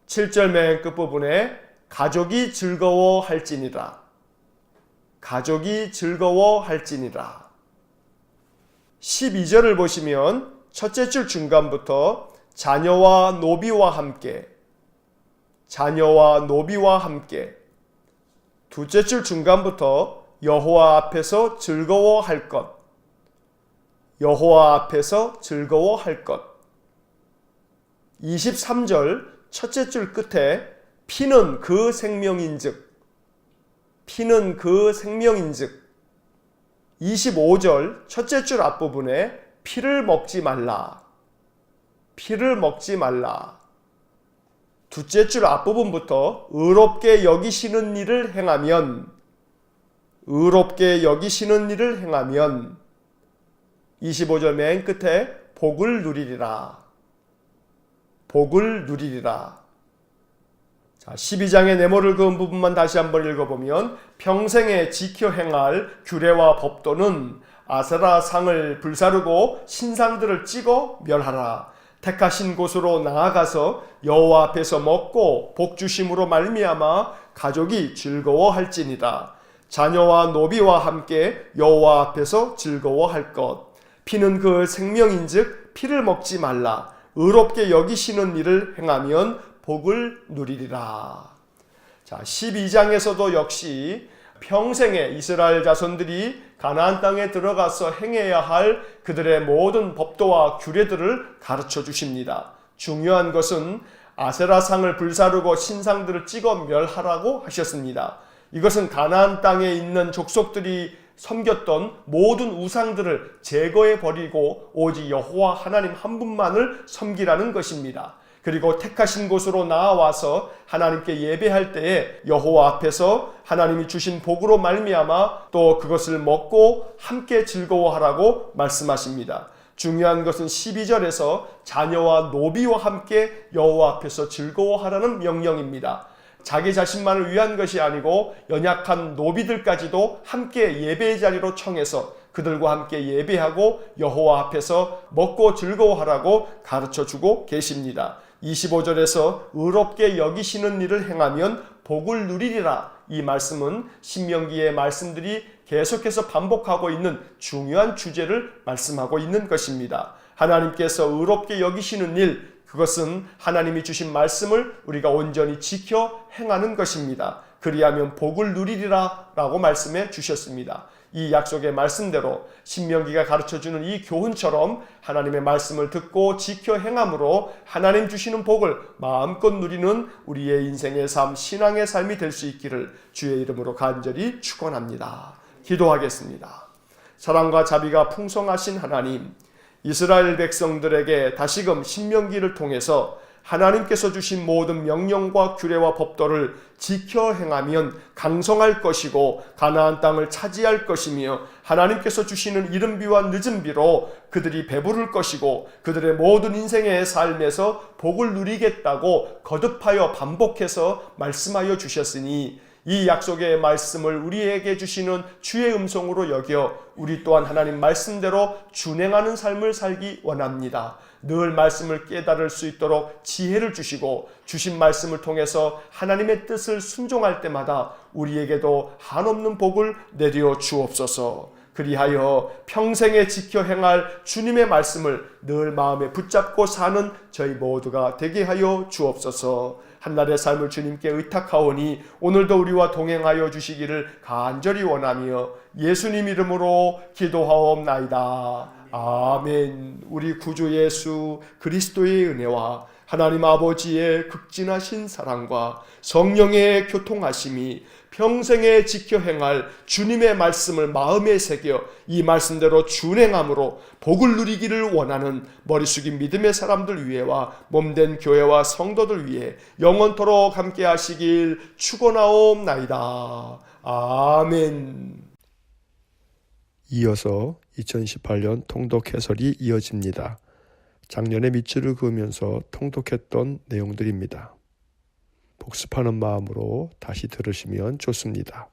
S1: 7절 맨 끝부분에 가족이 즐거워할지니라 12절을 보시면 첫째 줄 중간부터 자녀와 노비와 함께 둘째 줄 중간부터 여호와 앞에서 즐거워할 것 23절 첫째 줄 끝에 피는 그 생명인즉 25절 첫째 줄 앞부분에 피를 먹지 말라 둘째 줄 앞부분부터 의롭게 여기시는 일을 행하면 25절 맨 끝에 복을 누리리라 자, 12장의 네모를 그은 부분만 다시 한번 읽어보면 평생에 지켜 행할 규례와 법도는 아세라 상을 불사르고 신상들을 찍어 멸하라. 택하신 곳으로 나아가서 여호와 앞에서 먹고 복 주심으로 말미암아 가족이 즐거워할지니라. 자녀와 노비와 함께 여호와 앞에서 즐거워할 것. 피는 그 생명인즉 피를 먹지 말라. 의롭게 여기시는 일을 행하면 복을 누리리라. 자, 12장에서도 역시 평생에 이스라엘 자손들이 가나안 땅에 들어가서 행해야 할 그들의 모든 법도와 규례들을 가르쳐 주십니다. 중요한 것은 아세라상을 불사르고 신상들을 찍어 멸하라고 하셨습니다. 이것은 가나안 땅에 있는 족속들이 섬겼던 모든 우상들을 제거해 버리고 오직 여호와 하나님 한 분만을 섬기라는 것입니다. 그리고 택하신 곳으로 나아와서 하나님께 예배할 때에 여호와 앞에서 하나님이 주신 복으로 말미암아 또 그것을 먹고 함께 즐거워하라고 말씀하십니다. 중요한 것은 12절에서 자녀와 노비와 함께 여호와 앞에서 즐거워하라는 명령입니다. 자기 자신만을 위한 것이 아니고 연약한 노비들까지도 함께 예배의 자리로 청해서 그들과 함께 예배하고 여호와 앞에서 먹고 즐거워하라고 가르쳐주고 계십니다. 25절에서 의롭게 여기시는 일을 행하면 복을 누리리라. 이 말씀은 신명기의 말씀들이 계속해서 반복하고 있는 중요한 주제를 말씀하고 있는 것입니다. 하나님께서 의롭게 여기시는 일, 그것은 하나님이 주신 말씀을 우리가 온전히 지켜 행하는 것입니다. 그리하면 복을 누리리라 라고 말씀해 주셨습니다. 이 약속의 말씀대로 신명기가 가르쳐주는 이 교훈처럼 하나님의 말씀을 듣고 지켜 행함으로 하나님 주시는 복을 마음껏 누리는 우리의 인생의 삶, 신앙의 삶이 될 수 있기를 주의 이름으로 간절히 축원합니다. 기도하겠습니다. 사랑과 자비가 풍성하신 하나님, 이스라엘 백성들에게 다시금 신명기를 통해서 하나님께서 주신 모든 명령과 규례와 법도를 지켜 행하면 강성할 것이고 가나안 땅을 차지할 것이며 하나님께서 주시는 이른 비와 늦은 비로 그들이 배부를 것이고 그들의 모든 인생의 삶에서 복을 누리겠다고 거듭하여 반복해서 말씀하여 주셨으니 이 약속의 말씀을 우리에게 주시는 주의 음성으로 여겨 우리 또한 하나님 말씀대로 준행하는 삶을 살기 원합니다. 늘 말씀을 깨달을 수 있도록 지혜를 주시고 주신 말씀을 통해서 하나님의 뜻을 순종할 때마다 우리에게도 한없는 복을 내려 주옵소서. 그리하여 평생에 지켜 행할 주님의 말씀을 늘 마음에 붙잡고 사는 저희 모두가 되게 하여 주옵소서. 한날의 삶을 주님께 의탁하오니 오늘도 우리와 동행하여 주시기를 간절히 원하며 예수님 이름으로 기도하옵나이다. 아멘. 우리 구주 예수 그리스도의 은혜와 하나님 아버지의 극진하신 사랑과 성령의 교통하심이 평생에 지켜 행할 주님의 말씀을 마음에 새겨 이 말씀대로 준행함으로 복을 누리기를 원하는 머리 숙인 믿음의 사람들 위해와 몸된 교회와 성도들 위해 영원토록 함께 하시길 축원하옵나이다. 아멘. 이어서 2018년 통독 해설이 이어집니다. 작년에 밑줄을 그으면서 통독했던 내용들입니다. 복습하는 마음으로 다시 들으시면 좋습니다.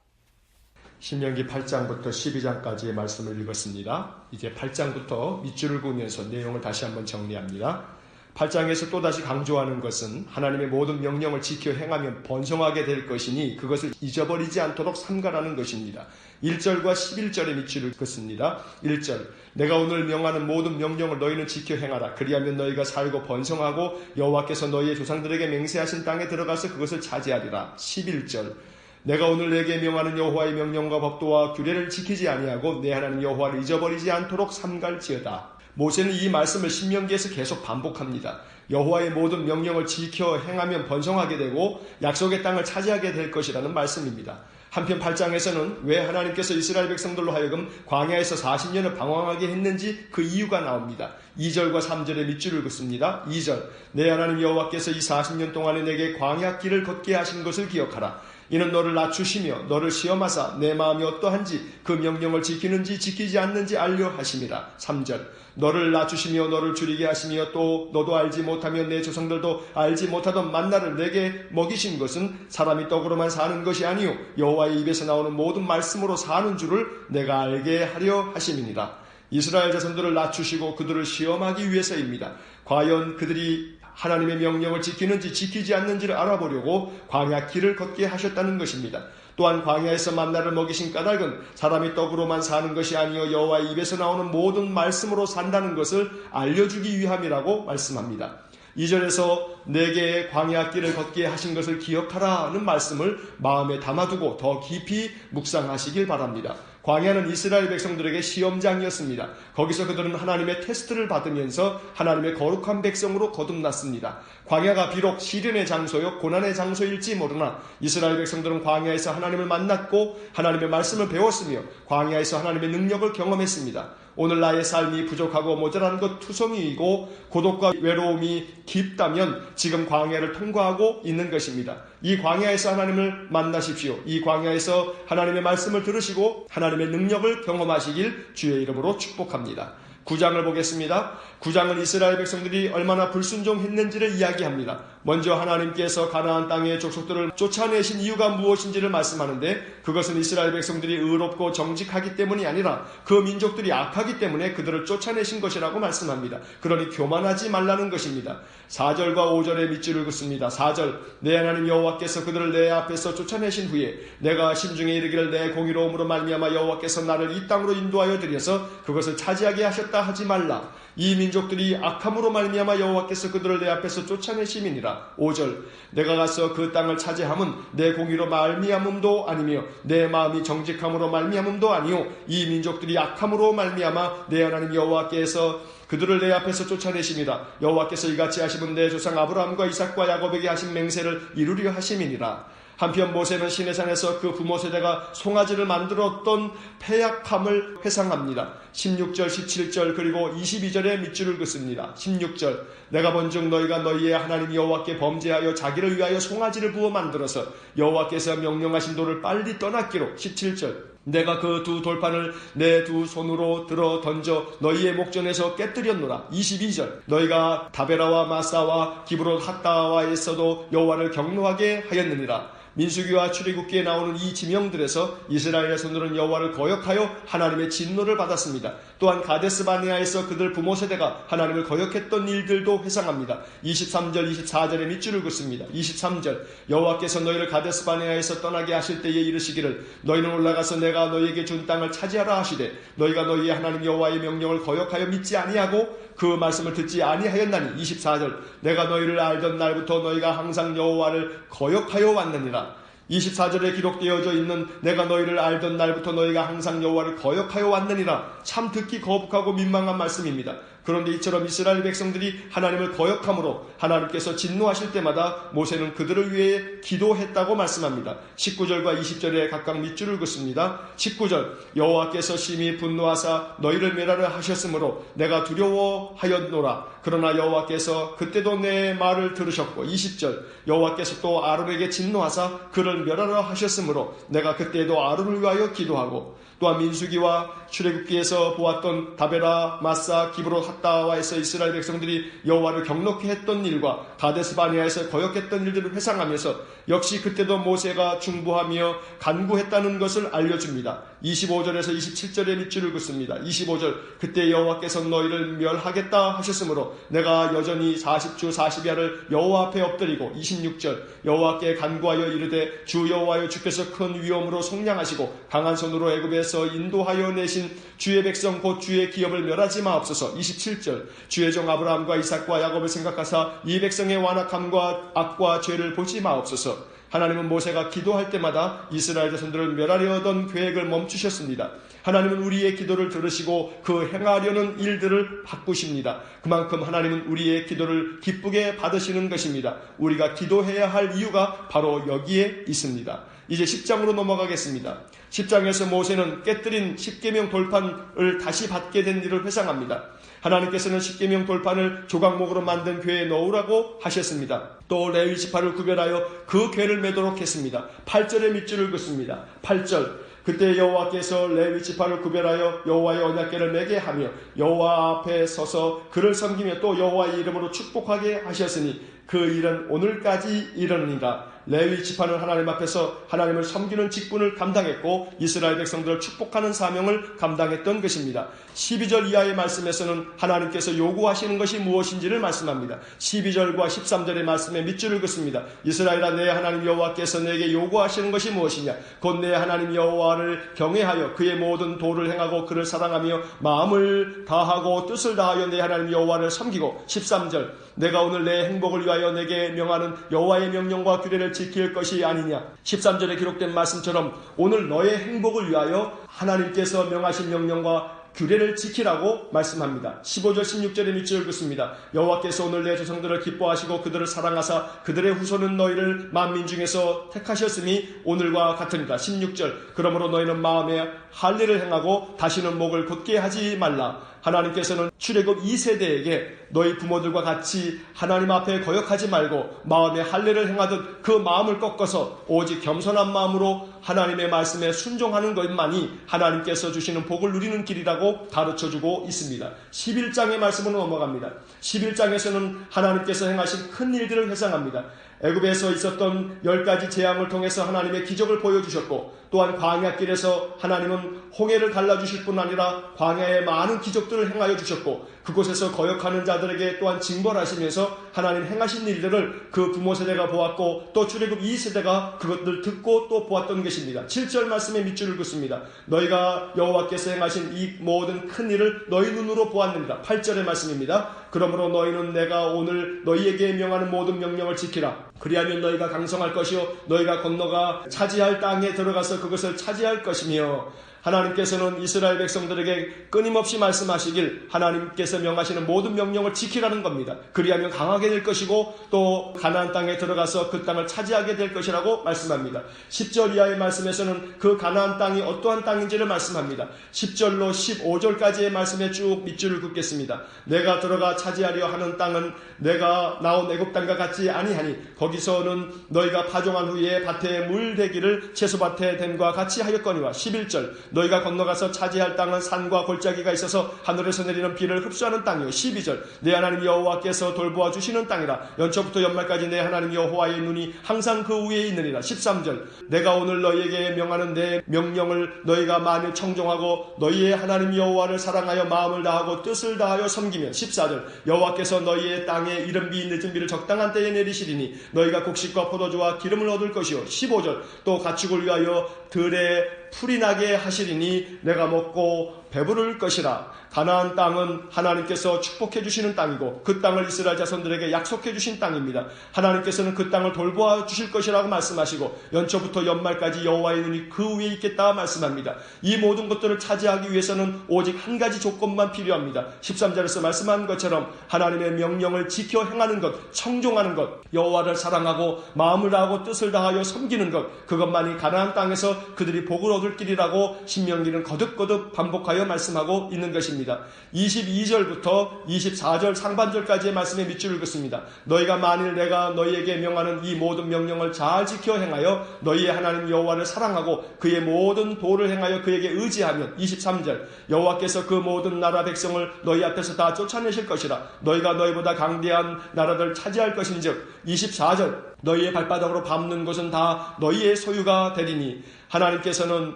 S1: 신명기 8장부터 12장까지의 말씀을 읽었습니다. 이제 8장부터 밑줄을 그으면서 내용을 다시 한번 정리합니다. 8장에서 또다시 강조하는 것은 하나님의 모든 명령을 지켜 행하면 번성하게 될 것이니 그것을 잊어버리지 않도록 삼가라는 것입니다. 1절과 11절의 밑줄을 긋습니다. 1절, 내가 오늘 명하는 모든 명령을 너희는 지켜 행하라. 그리하면 너희가 살고 번성하고 여호와께서 너희의 조상들에게 맹세하신 땅에 들어가서 그것을 차지하리라. 11절, 내가 오늘 내게 명하는 여호와의 명령과 법도와 규례를 지키지 아니하고 내 하나님 여호와를 잊어버리지 않도록 삼갈지어다. 모세는 이 말씀을 신명기에서 계속 반복합니다. 여호와의 모든 명령을 지켜 행하면 번성하게 되고 약속의 땅을 차지하게 될 것이라는 말씀입니다. 한편 8장에서는 왜 하나님께서 이스라엘 백성들로 하여금 광야에서 40년을 방황하게 했는지 그 이유가 나옵니다. 2절과 3절의 밑줄을 긋습니다. 2절, 내 하나님 여호와께서 이 40년 동안에 내게 광야 길을 걷게 하신 것을 기억하라. 이는 너를 낮추시며 너를 시험하사 내 마음이 어떠한지 그 명령을 지키는지 지키지 않는지 알려 하심이라. 3절, 너를 낮추시며 너를 줄이게 하시며 또 너도 알지 못하며 내 조상들도 알지 못하던 만나를 내게 먹이신 것은 사람이 떡으로만 사는 것이 아니요 여호와의 입에서 나오는 모든 말씀으로 사는 줄을 내가 알게 하려 하심이니라. 이스라엘 자손들을 낮추시고 그들을 시험하기 위해서입니다. 과연 그들이 하나님의 명령을 지키는지 지키지 않는지를 알아보려고 광야 길을 걷게 하셨다는 것입니다. 또한 광야에서 만나를 먹이신 까닭은 사람이 떡으로만 사는 것이 아니요 여호와의 입에서 나오는 모든 말씀으로 산다는 것을 알려주기 위함이라고 말씀합니다. 2절에서 내게 광야 길을 걷게 하신 것을 기억하라는 말씀을 마음에 담아두고 더 깊이 묵상하시길 바랍니다. 광야는 이스라엘 백성들에게 시험장이었습니다. 거기서 그들은 하나님의 테스트를 받으면서 하나님의 거룩한 백성으로 거듭났습니다. 광야가 비록 시련의 장소요 고난의 장소일지 모르나 이스라엘 백성들은 광야에서 하나님을 만났고 하나님의 말씀을 배웠으며 광야에서 하나님의 능력을 경험했습니다. 오늘 나의 삶이 부족하고 모자란 것 투성이이고 고독과 외로움이 깊다면 지금 광야를 통과하고 있는 것입니다. 이 광야에서 하나님을 만나십시오. 이 광야에서 하나님의 말씀을 들으시고 하나님의 능력을 경험하시길 주의 이름으로 축복합니다. 9장을 보겠습니다. 9장은 이스라엘 백성들이 얼마나 불순종했는지를 이야기합니다. 먼저 하나님께서 가나안 땅의 족속들을 쫓아내신 이유가 무엇인지를 말씀하는데 그것은 이스라엘 백성들이 의롭고 정직하기 때문이 아니라 그 민족들이 악하기 때문에 그들을 쫓아내신 것이라고 말씀합니다. 그러니 교만하지 말라는 것입니다. 4절과 5절의 밑줄을 긋습니다. 4절, 내 하나님 여호와께서 그들을 내 앞에서 쫓아내신 후에 내가 심중에 이르기를 내 공의로움으로 말미암아 여호와께서 나를 이 땅으로 인도하여 드려서 그것을 차지하게 하셨다 하지 말라. 이 민족들이 악함으로 말미암아 여호와께서 그들을 내 앞에서 쫓아내심이니라. 하였느니라. 5절 내가 가서 그 땅을 차지함은 내 공의로 말미암음도 아니며 내 마음이 정직함으로 말미암음도 아니요 이 민족들이 악함으로 말미암아 내 하나님 여호와께서 그들을 내 앞에서 쫓아내심이라. 여호와께서 이같이 하시면 내 조상 아브라함과 이삭과 야곱에게 하신 맹세를 이루려 하심이니라. 한편 모세는 시내산에서 그 부모 세대가 송아지를 만들었던 패약함을 회상합니다. 16절, 17절 그리고 22절에 밑줄을 긋습니다. 16절 내가 본즉 너희가 너희의 하나님 여호와께 범죄하여 자기를 위하여 송아지를 부어 만들어서 여호와께서 명령하신 도를 빨리 떠났기로. 17절 내가 그 두 돌판을 내 두 손으로 들어 던져 너희의 목전에서 깨뜨렸노라. 22절 너희가 다베라와 마사와 기브롯 핫다와에서도 여호와를 경노하게 하였느니라. 민수기와 출애굽기에 나오는 이 지명들에서 이스라엘의 손들은 여호와를 거역하여 하나님의 진노를 받았습니다. 또한 가데스 바네아에서 그들 부모 세대가 하나님을 거역했던 일들도 회상합니다. 23절 24절에 밑줄을 긋습니다. 23절 여호와께서 너희를 가데스 바네아에서 떠나게 하실 때에 이르시기를 너희는 올라가서 내가 너희에게 준 땅을 차지하라 하시되 너희가 너희의 하나님 여호와의 명령을 거역하여 믿지 아니하고 그 말씀을 듣지 아니하였나니. 24절 내가 너희를 알던 날부터 너희가 항상 여호와를 거역하여 왔느니라. 24절에 기록되어져 있는 내가 너희를 알던 날부터 너희가 항상 여호와를 거역하여 왔느니라. 참 듣기 거북하고 민망한 말씀입니다. 그런데 이처럼 이스라엘 백성들이 하나님을 거역함으로 하나님께서 진노하실 때마다 모세는 그들을 위해 기도했다고 말씀합니다. 19절과 20절에 각각 밑줄을 긋습니다. 19절 여호와께서 심히 분노하사 너희를 멸하려 하셨으므로 내가 두려워하였노라. 그러나 여호와께서 그때도 내 말을 들으셨고. 20절 여호와께서 또 아론에게 진노하사 그를 멸하려 하셨으므로 내가 그때도 아론을 위하여 기도하고. 또한 민수기와 출애굽기에서 보았던 다베라, 마사, 기브롯 핫다와에서 이스라엘 백성들이 여호와를 경노케 했던 일과 가데스 바네아에서 거역했던 일들을 회상하면서 역시 그때도 모세가 중보하며 간구했다는 것을 알려줍니다. 25절에서 27절의 밑줄을 긋습니다. 25절 그때 여호와께서 너희를 멸하겠다 하셨으므로 내가 여전히 40주 40야를 여호와 앞에 엎드리고. 26절 여호와께 간구하여 이르되 주 여호와여 주께서 큰 위엄으로 속량하시고 강한 손으로 애굽에서 인도하여 내신 주의 백성 곧 주의 기업을 멸하지 마옵소서. 27절 주의 종 아브라함과 이삭과 야곱을 생각하사 이 백성의 완악함과 악과 죄를 보지 마옵소서. 하나님은 모세가 기도할 때마다 이스라엘 자손들을 멸하려 하던 계획을 멈추셨습니다. 하나님은 우리의 기도를 들으시고 그 행하려는 일들을 바꾸십니다. 그만큼 하나님은 우리의 기도를 기쁘게 받으시는 것입니다. 우리가 기도해야 할 이유가 바로 여기에 있습니다. 이제 10장으로 넘어가겠습니다. 10장에서 모세는 깨뜨린 십계명 돌판을 다시 받게 된 일을 회상합니다. 하나님께서는 십계명 돌판을 조각목으로 만든 궤에 넣으라고 하셨습니다. 또 레위 지파를 구별하여 그 궤를 매도록 했습니다. 8절의 밑줄을 긋습니다. 8절 그때 여호와께서 레위 지파를 구별하여 여호와의 언약궤를 매게 하며 여호와 앞에 서서 그를 섬기며 또 여호와의 이름으로 축복하게 하셨으니 그 일은 오늘까지 이르니라. 레위 지파는 하나님 앞에서 하나님을 섬기는 직분을 감당했고 이스라엘 백성들을 축복하는 사명을 감당했던 것입니다. 12절 이하의 말씀에서는 하나님께서 요구하시는 것이 무엇인지를 말씀합니다. 12절과 13절의 말씀에 밑줄을 긋습니다. 이스라엘아 내 하나님 여호와께서 내게 요구하시는 것이 무엇이냐 곧 내 하나님 여호와를 경외하여 그의 모든 도를 행하고 그를 사랑하며 마음을 다하고 뜻을 다하여 내 하나님 여호와를 섬기고. 13절 내가 오늘 내 행복을 위하여 내게 명하는 여호와의 명령과 규례를 지킬 것이 아니냐. 13절에 기록된 말씀처럼 오늘 너의 행복을 위하여 하나님께서 명하신 명령과 규례를 지키라고 말씀합니다. 15절 16절에 밑줄을 긋습니다. 여호와께서 오늘 내 조상들을 기뻐하시고 그들을 사랑하사 그들의 후손은 너희를 만민 중에서 택하셨음이 오늘과 같으니라. 16절 그러므로 너희는 마음에 할례를 행하고 다시는 목을 곧게 하지 말라. 하나님께서는 출애굽 2세대에게 너희 부모들과 같이 하나님 앞에 거역하지 말고 마음에 할례를 행하듯 그 마음을 꺾어서 오직 겸손한 마음으로 하나님의 말씀에 순종하는 것만이 하나님께서 주시는 복을 누리는 길이라고 가르쳐주고 있습니다. 11장의 말씀으로 넘어갑니다. 11장에서는 하나님께서 행하신 큰 일들을 회상합니다. 애굽에서 있었던 10가지 재앙을 통해서 하나님의 기적을 보여주셨고 또한 광야길에서 하나님은 홍해를 갈라주실 뿐 아니라 광야에 많은 기적들을 행하여 주셨고 그곳에서 거역하는 자들에게 또한 징벌하시면서 하나님 행하신 일들을 그 부모 세대가 보았고 또 출애굽 2세대가 그것들 듣고 또 보았던 것입니다. 7절 말씀에 밑줄을 긋습니다. 너희가 여호와께서 행하신 이 모든 큰 일을 너희 눈으로 보았느니라. 8절의 말씀입니다. 그러므로 너희는 내가 오늘 너희에게 명하는 모든 명령을 지키라. 그리하면 너희가 강성할 것이요 너희가 건너가 차지할 땅에 들어가서 그것을 차지할 것이며 하나님께서는 이스라엘 백성들에게 끊임없이 말씀하시길 하나님께서 명하시는 모든 명령을 지키라는 겁니다. 그리하면 강하게 될 것이고 또 가나안 땅에 들어가서 그 땅을 차지하게 될 것이라고 말씀합니다. 10절 이하의 말씀에서는 그 가나안 땅이 어떠한 땅인지를 말씀합니다. 10절로 15절까지의 말씀에 쭉 밑줄을 긋겠습니다. 내가 들어가 차지하려 하는 땅은 내가 나온 애굽 땅과 같지 아니하니 거기서는 너희가 파종한 후에 밭에 물 되기를 채소밭에 됨과 같이 하였거니와 11절 너희가 건너가서 차지할 땅은 산과 골짜기가 있어서 하늘에서 내리는 비를 흡수하는 땅이요 12절 내 하나님 여호와께서 돌보아 주시는 땅이라 연초부터 연말까지 내 하나님 여호와의 눈이 항상 그 위에 있느니라 13절 내가 오늘 너희에게 명하는 내 명령을 너희가 만일 청종하고 너희의 하나님 여호와를 사랑하여 마음을 다하고 뜻을 다하여 섬기면 14절 여호와께서 너희의 땅에 이른 비 늦은 비를 적당한 때에 내리시리니 너희가 곡식과 포도주와 기름을 얻을 것이요 15절 또 가축을 위하여 들에 풀이 나게 하시리니 내가 먹고 배부를 것이라. 가나안 땅은 하나님께서 축복해 주시는 땅이고 그 땅을 이스라엘 자손들에게 약속해 주신 땅입니다. 하나님께서는 그 땅을 돌보아 주실 것이라고 말씀하시고 연초부터 연말까지 여호와의 눈이 그 위에 있겠다 말씀합니다. 이 모든 것들을 차지하기 위해서는 오직 한 가지 조건만 필요합니다. 13절에서 말씀한 것처럼 하나님의 명령을 지켜 행하는 것, 청종하는 것, 여호와를 사랑하고 마음을 다하고 뜻을 다하여 섬기는 것, 그것만이 가나안 땅에서 그들이 복을 얻을 길이라고 신명기는 거듭거듭 반복하여 말씀하고 있는 것입니다. 22절부터 24절 상반절까지의 말씀에 밑줄을 긋습니다. 너희가 만일 내가 너희에게 명하는 이 모든 명령을 잘 지켜 행하여 너희의 하나님 여호와를 사랑하고 그의 모든 도를 행하여 그에게 의지하면 23절 여호와께서 그 모든 나라 백성을 너희 앞에서 다 쫓아내실 것이라. 너희가 너희보다 강대한 나라들 차지할 것인즉 24절 너희의 발바닥으로 밟는 것은 다 너희의 소유가 되리니 하나님께서는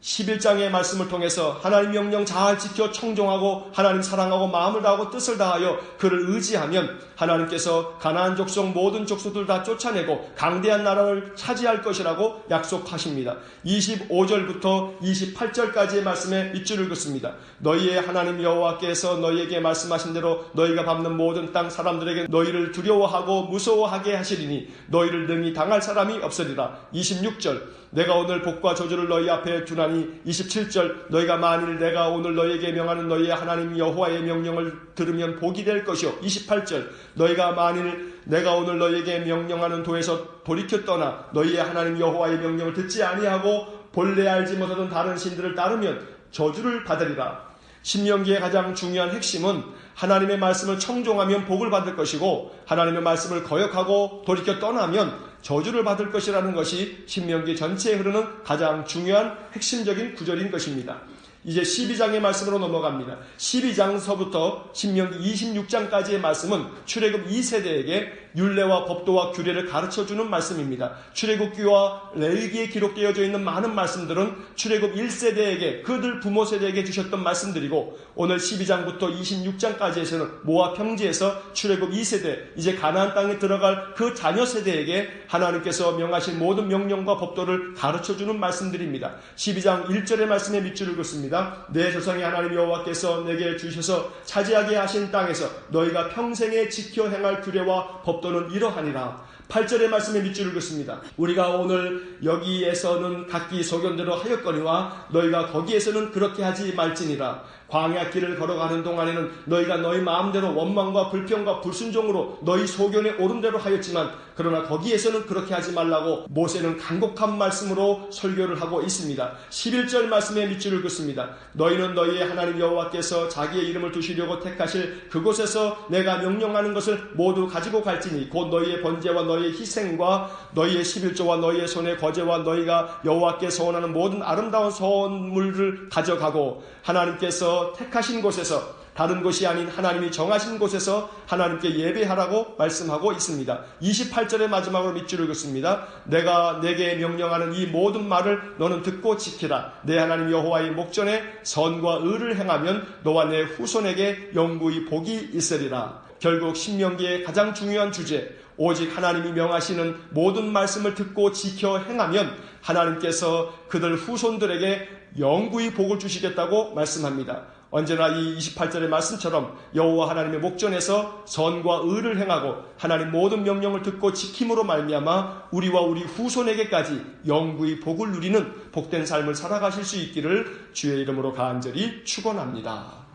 S1: 11장의 말씀을 통해서 하나님 명령 잘 지켜 청종하고 하나님 사랑하고 마음을 다하고 뜻을 다하여 그를 의지하면 하나님께서 가나안 족속 모든 족속들 다 쫓아내고 강대한 나라를 차지할 것이라고 약속하십니다. 25절부터 28절까지의 말씀에 밑줄을 긋습니다. 너희의 하나님 여호와께서 너희에게 말씀하신 대로 너희가 밟는 모든 땅 사람들에게 너희를 두려워하고 무서워하게 하시리니 너희를 능히 당할 사람이 없으리라. 26절 내가 오늘 복과 저주를 너희 앞에 두나니 27절 너희가 만일 내가 오늘 너희에게 명하는 너희의 하나님 여호와의 명령을 들으면 복이 될 것이요 28절 너희가 만일 내가 오늘 너희에게 명령하는 도에서 돌이켜 떠나 너희의 하나님 여호와의 명령을 듣지 아니하고 본래 알지 못하던 다른 신들을 따르면 저주를 받으리라. 신명기의 가장 중요한 핵심은 하나님의 말씀을 청종하면 복을 받을 것이고 하나님의 말씀을 거역하고 돌이켜 떠나면 저주를 받을 것이라는 것이 신명기 전체에 흐르는 가장 중요한 핵심적인 구절인 것입니다. 이제 12장의 말씀으로 넘어갑니다. 12장서부터 신명기 26장까지의 말씀은 출애굽 2세대에게 율례와 법도와 규례를 가르쳐주는 말씀입니다. 출애굽기와 레위기에 기록되어져 있는 많은 말씀들은 출애굽 1세대에게 그들 부모 세대에게 주셨던 말씀들이고 오늘 12장부터 26장까지에서는 모압 평지에서 출애굽 2세대 이제 가나안 땅에 들어갈 그 자녀 세대에게 하나님께서 명하신 모든 명령과 법도를 가르쳐주는 말씀들입니다. 12장 1절의 말씀에 밑줄을 긋습니다. 내 조상의 하나님 여호와께서 내게 주셔서 차지하게 하신 땅에서 너희가 평생에 지켜 행할 규례와 법도는 이러하니라. 8절의 말씀에 밑줄을 긋습니다. 우리가 오늘 여기에서는 각기 소견대로 하였거니와 너희가 거기에서는 그렇게 하지 말지니라. 광야 길을 걸어가는 동안에는 너희가 너희 마음대로 원망과 불평과 불순종으로 너희 소견에 옳은 대로 하였지만 그러나 거기에서는 그렇게 하지 말라고 모세는 간곡한 말씀으로 설교를 하고 있습니다. 11절 말씀에 밑줄을 긋습니다. 너희는 너희의 하나님 여호와께서 자기의 이름을 두시려고 택하실 그곳에서 내가 명령하는 것을 모두 가지고 갈지니 곧 너희의 번제와 너희의 희생과 너희의 11조와 너희의 손의 거제와 너희가 여호와께 서원하는 모든 아름다운 선물을 가져가고 하나님께서 택하신 곳에서 다른 곳이 아닌 하나님이 정하신 곳에서 하나님께 예배하라고 말씀하고 있습니다. 28절의 마지막으로 밑줄을 긋습니다. 내가 내게 명령하는 이 모든 말을 너는 듣고 지키라. 내 하나님 여호와의 목전에 선과 의를 행하면 너와 내 후손에게 영구히 복이 있으리라. 결국 신명기의 가장 중요한 주제, 오직 하나님이 명하시는 모든 말씀을 듣고 지켜 행하면 하나님께서 그들 후손들에게 영구히 복을 주시겠다고 말씀합니다. 언제나 이 28절의 말씀처럼 여호와 하나님의 목전에서 선과 의를 행하고 하나님 모든 명령을 듣고 지킴으로 말미암아 우리와 우리 후손에게까지 영구히 복을 누리는 복된 삶을 살아가실 수 있기를 주의 이름으로 간절히 축원합니다.